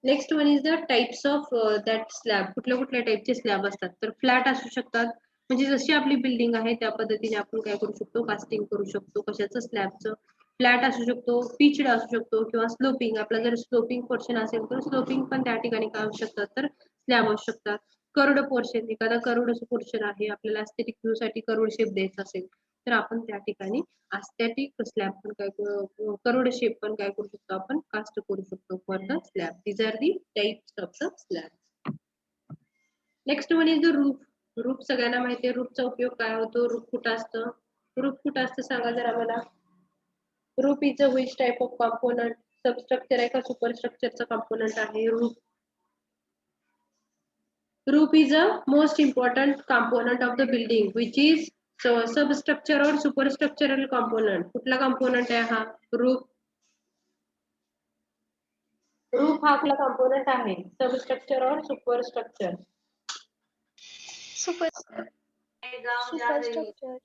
Next one is the types of that slab. कुठल्या टाइपचे स्लॅब असतात तर फ्लॅट असू शकतात म्हणजे जशी आपली बिल्डिंग आहे त्या पद्धतीने आपण काय करू शकतो कास्टिंग करू शकतो. कशाचं स्लॅबचं फ्लॅट असू शकतो पिच्ड असू शकतो किंवा स्लोपिंग. आपला जर स्लोपिंग पोर्शन असेल तर स्लोपिंग पण त्या ठिकाणी काय असू शकतात तर स्लॅब असू शकतात. कर्वड पोर्शन एखादा कर्वड पोर्शन आहे आपल्याला एस्थेटिक व्ह्यू साठी कर्वड शेप द्यायचा असेल तर आपण त्या ठिकाणी एस्थेटिक स्लॅब पण काय कर्वड शेप पण काय करू शकतो आपण कास्ट करू शकतो for the slab. These are the types of the slab. Next one is the roof. Roof सगळ्यांना माहिती आहे रूफचा उपयोग काय होतो रूफ कुठं असतं सांगा जरा मला. Roof is a which type of component? Substructure आहे का superstructure चा component आहे roof? Roof is a most important component of the building which is substructure or superstructural component. कुठला component आहे हा roof? Roof हा कुठला component आहे substructure or superstructure? Super superstructure.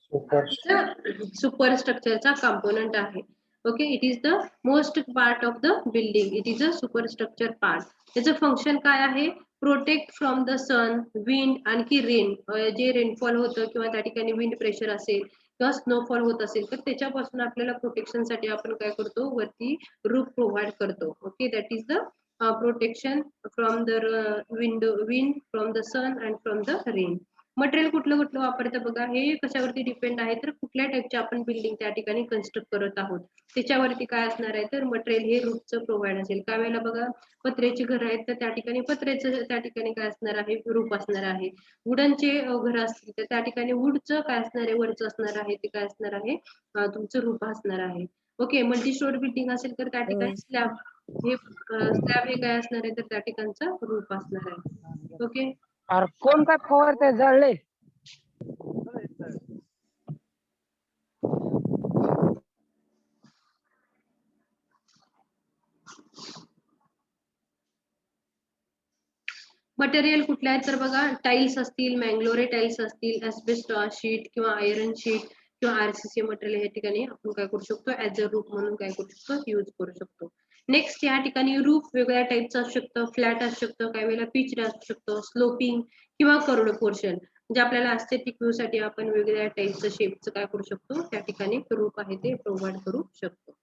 Superstructure चा component आहे. Okay, it is the most part of the building. It is a superstructure part. त्याचं फंक्शन काय आहे protect from the sun wind आणखी रेन. जे रेनफॉल होतं किंवा त्या ठिकाणी विंड प्रेशर असेल किंवा स्नोफॉल होत असेल तर त्याच्यापासून आपल्याला प्रोटेक्शन साठी आपण काय करतो वरती रूफ प्रोव्हाइड करतो. Okay that is the protection from the wind from the sun and from the rain. Material कुठलं कुठलं वापरतं बघा, हे कशावरती डिपेंड आहे तर कुठल्या टाईपची आपण बिल्डिंग त्या ठिकाणी कन्स्ट्रक्ट करत आहोत त्याच्यावरती काय असणार आहे तर मटेरियल हे रूफचं प्रोव्हाइड असेल. काय वेळेला बघा पत्र्याची घरं आहेत तर त्या ठिकाणी पत्र्याचं त्या ठिकाणी काय असणार आहे रूफ असणार आहे. वुडनचे घरं असतील तर त्या ठिकाणी वुडचं काय असणार आहे वरचं असणार आहे ते काय असणार आहे तुमचं रूफ असणार आहे. ओके, मल्टी स्टोरी बिल्डिंग असेल तर त्या ठिकाणी स्लॅब हे स्लॅब हे काय असणार आहे तर त्या ठिकाणचं रूफ असणार आहे. ओके, अरे कोण काय फवारते जळले. मटेरियल कुठले आहेत तर बघा टाइल्स असतील, मँगलोरे टाइल्स असतील, एस्बेस्टॉस शीट किंवा आयरन शीट किंवा आरसीसी मटेरियल या ठिकाणी आपण काय करू शकतो ऍज अ रूफ म्हणून काय करू शकतो यूज करू शकतो. नेक्स्ट या ठिकाणी रूफ वेगळ्या टाईपचं असू शकतं, फ्लॅट असू शकतं, काही वेळेला पिच असू शकतं, स्लोपिंग किंवा कर्व्ड पोर्शन. म्हणजे आपल्याला अस्थेटिक व्ह्यू साठी आपण वेगवेगळ्या टाईपचं शेपचं काय करू शकतो त्या ठिकाणी रूफ आहे ते प्रोव्हाइड करू शकतो.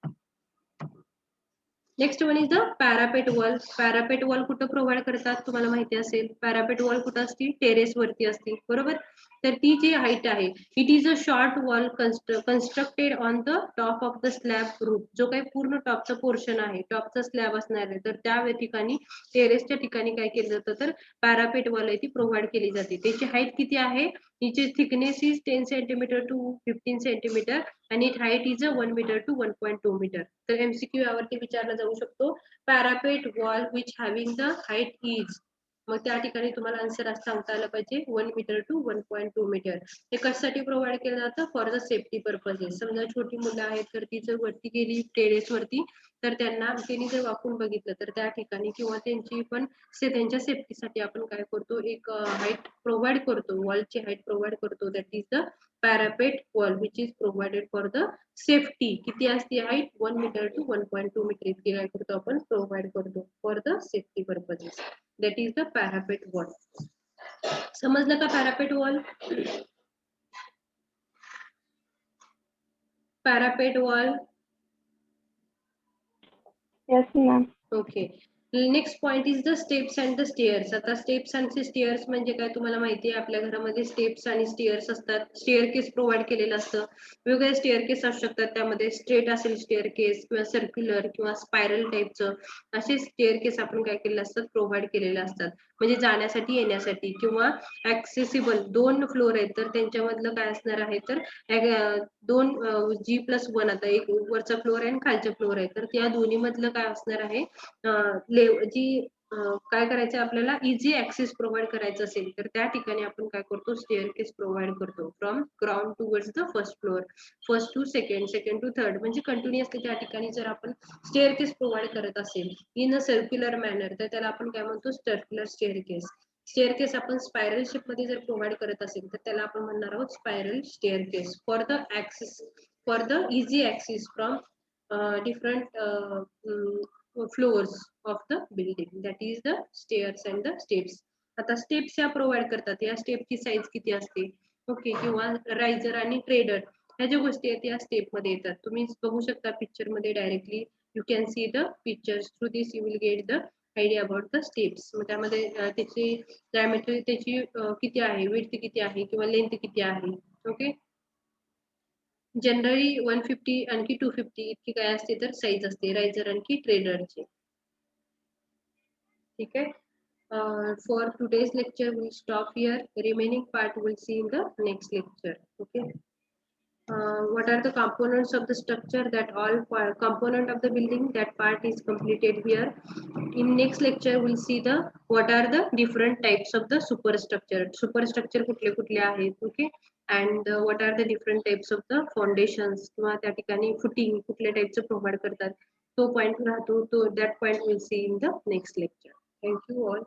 Next one is the parapet wall. Parapet wall कुठं प्रोव्हाइड करतात तुम्हाला माहिती असेल. पॅरापेट वॉल कुठं असते टेरेस वरती असते बरोबर. तर ती जी हाईट आहे it is a short wall constructed on the top of the slab roof. जो काही पूर्ण टॉपचा पोर्शन आहे टॉपचा स्लॅब असणार आहे तर त्या ठिकाणी टेरेसच्या ठिकाणी काय केलं जातं तर पॅरापेट वॉल आहे ती प्रोव्हाइड केली जाते. त्याची हाईट किती आहे, हिची thickness is 10 centimetre to 15 centimetre आणि height is 1 metre to 1.2 metre. तर एमसीक्यू यावरती विचारला जाऊ शकतो parapet wall which having the height is. मग त्या ठिकाणी तुम्हाला आन्सर सांगता आलं पाहिजे 1 मीटर टू 1.2 मीटर. हे कशासाठी प्रोव्हाइड केलं जातं फॉर द सेफ्टी पर्पजेस. समजा छोटी मुलं आहेत तर ती जर वरती गेली टेरेस वरती तर त्यांनी जर वाकून बघितलं तर त्या ठिकाणी किंवा त्यांची पण त्यांच्या सेफ्टीसाठी आपण काय करतो एक हाईट प्रोव्हाइड करतो, वॉलची हाईट प्रोव्हाइड करतो. That is the parapet wall which is provided for the safety. किती असते हाईट 1 मीटर टू 1.2 मीटर इतकी काय करतो आपण प्रोव्हाइड करतो for the safety purposes. That is the parapet wall. समजलं का parapet wall. Parapet wall. Yes, ma'am. Okay, next point is the steps and the stairs. आता स्टेप्स आणि स्टेअर्स म्हणजे काय तुम्हाला माहिती आहे आपल्या घरामध्ये स्टेप्स आणि स्टेअर्स असतात. स्टेअर केस प्रोव्हाइड केलेलं असतं. वेगवेगळे स्टेअर केस असू शकतात त्यामध्ये स्ट्रेट असेल स्टेअर केस किंवा सर्क्युलर किंवा स्पायरल टाईपचं असे स्टेअर केस आपण काय केलेलं असतात प्रोव्हाइड केलेले असतात. म्हणजे जाण्यासाठी येण्यासाठी किंवा ऍक्सेसिबल 2 फ्लोर आहेत तर त्यांच्यामधलं काय असणार आहे तर 2G+1 आता एक वरचा फ्लोर आहे आणि खालचा फ्लोर आहे तर त्या दोन्ही मधलं काय असणार आहे जी काय करायचं आपल्याला इझी ऍक्सेस प्रोव्हाइड करायचं असेल तर त्या ठिकाणी आपण काय करतो स्टेअर केस प्रोव्हाइड करतो from ground towards the first floor, first to second, second to third. म्हणजे कंटिन्युअसली त्या ठिकाणी जर आपण स्टेअर केस प्रोव्हाइड करत असेल इन अ सर्क्युलर मॅनर तर त्याला आपण काय म्हणतो सर्क्युलर स्टेअर केस. स्टेअर केस आपण स्पायरल शेप मध्ये जर प्रोव्हाइड करत असेल तर त्याला आपण म्हणणार आहोत spiral staircase for the access for the easy access from different floors of the building. That is the stairs and the steps. आता स्टेप्स या प्रोव्हाइड करतात. या स्टेपची साईज किती असते ओके किंवा रायझर आणि ट्रेडर ह्या ज्या गोष्टी आहेत या स्टेप मध्ये येतात. तुम्ही बघू शकता पिक्चर मध्ये directly you can see the pictures through this you will get the idea about the steps. मग त्यामध्ये त्याची डायमीटर त्याची किती आहे, विड्थ किती आहे किंवा लेंथ किती आहे. ओके, जनरली 150 आणखी 250 इतकी काय असते तर साईज असते रायझर आणखी ट्रेडरची. ठीक आहे. For today's lecture will stop here. Remaining part will see in the next lecture. Okay. What are the components of the structure? That all component of the building, that part is completed here. In next lecture we'll see the what are the different types of the superstructure. Superstructure कुठले कुठले आहेत okay and what are the different types of the foundations किंवा त्या ठिकाणी footing कुठल्या टाइपचं provide करतात तो point राहतो. तो that point we'll see in the next lecture. Thank you all.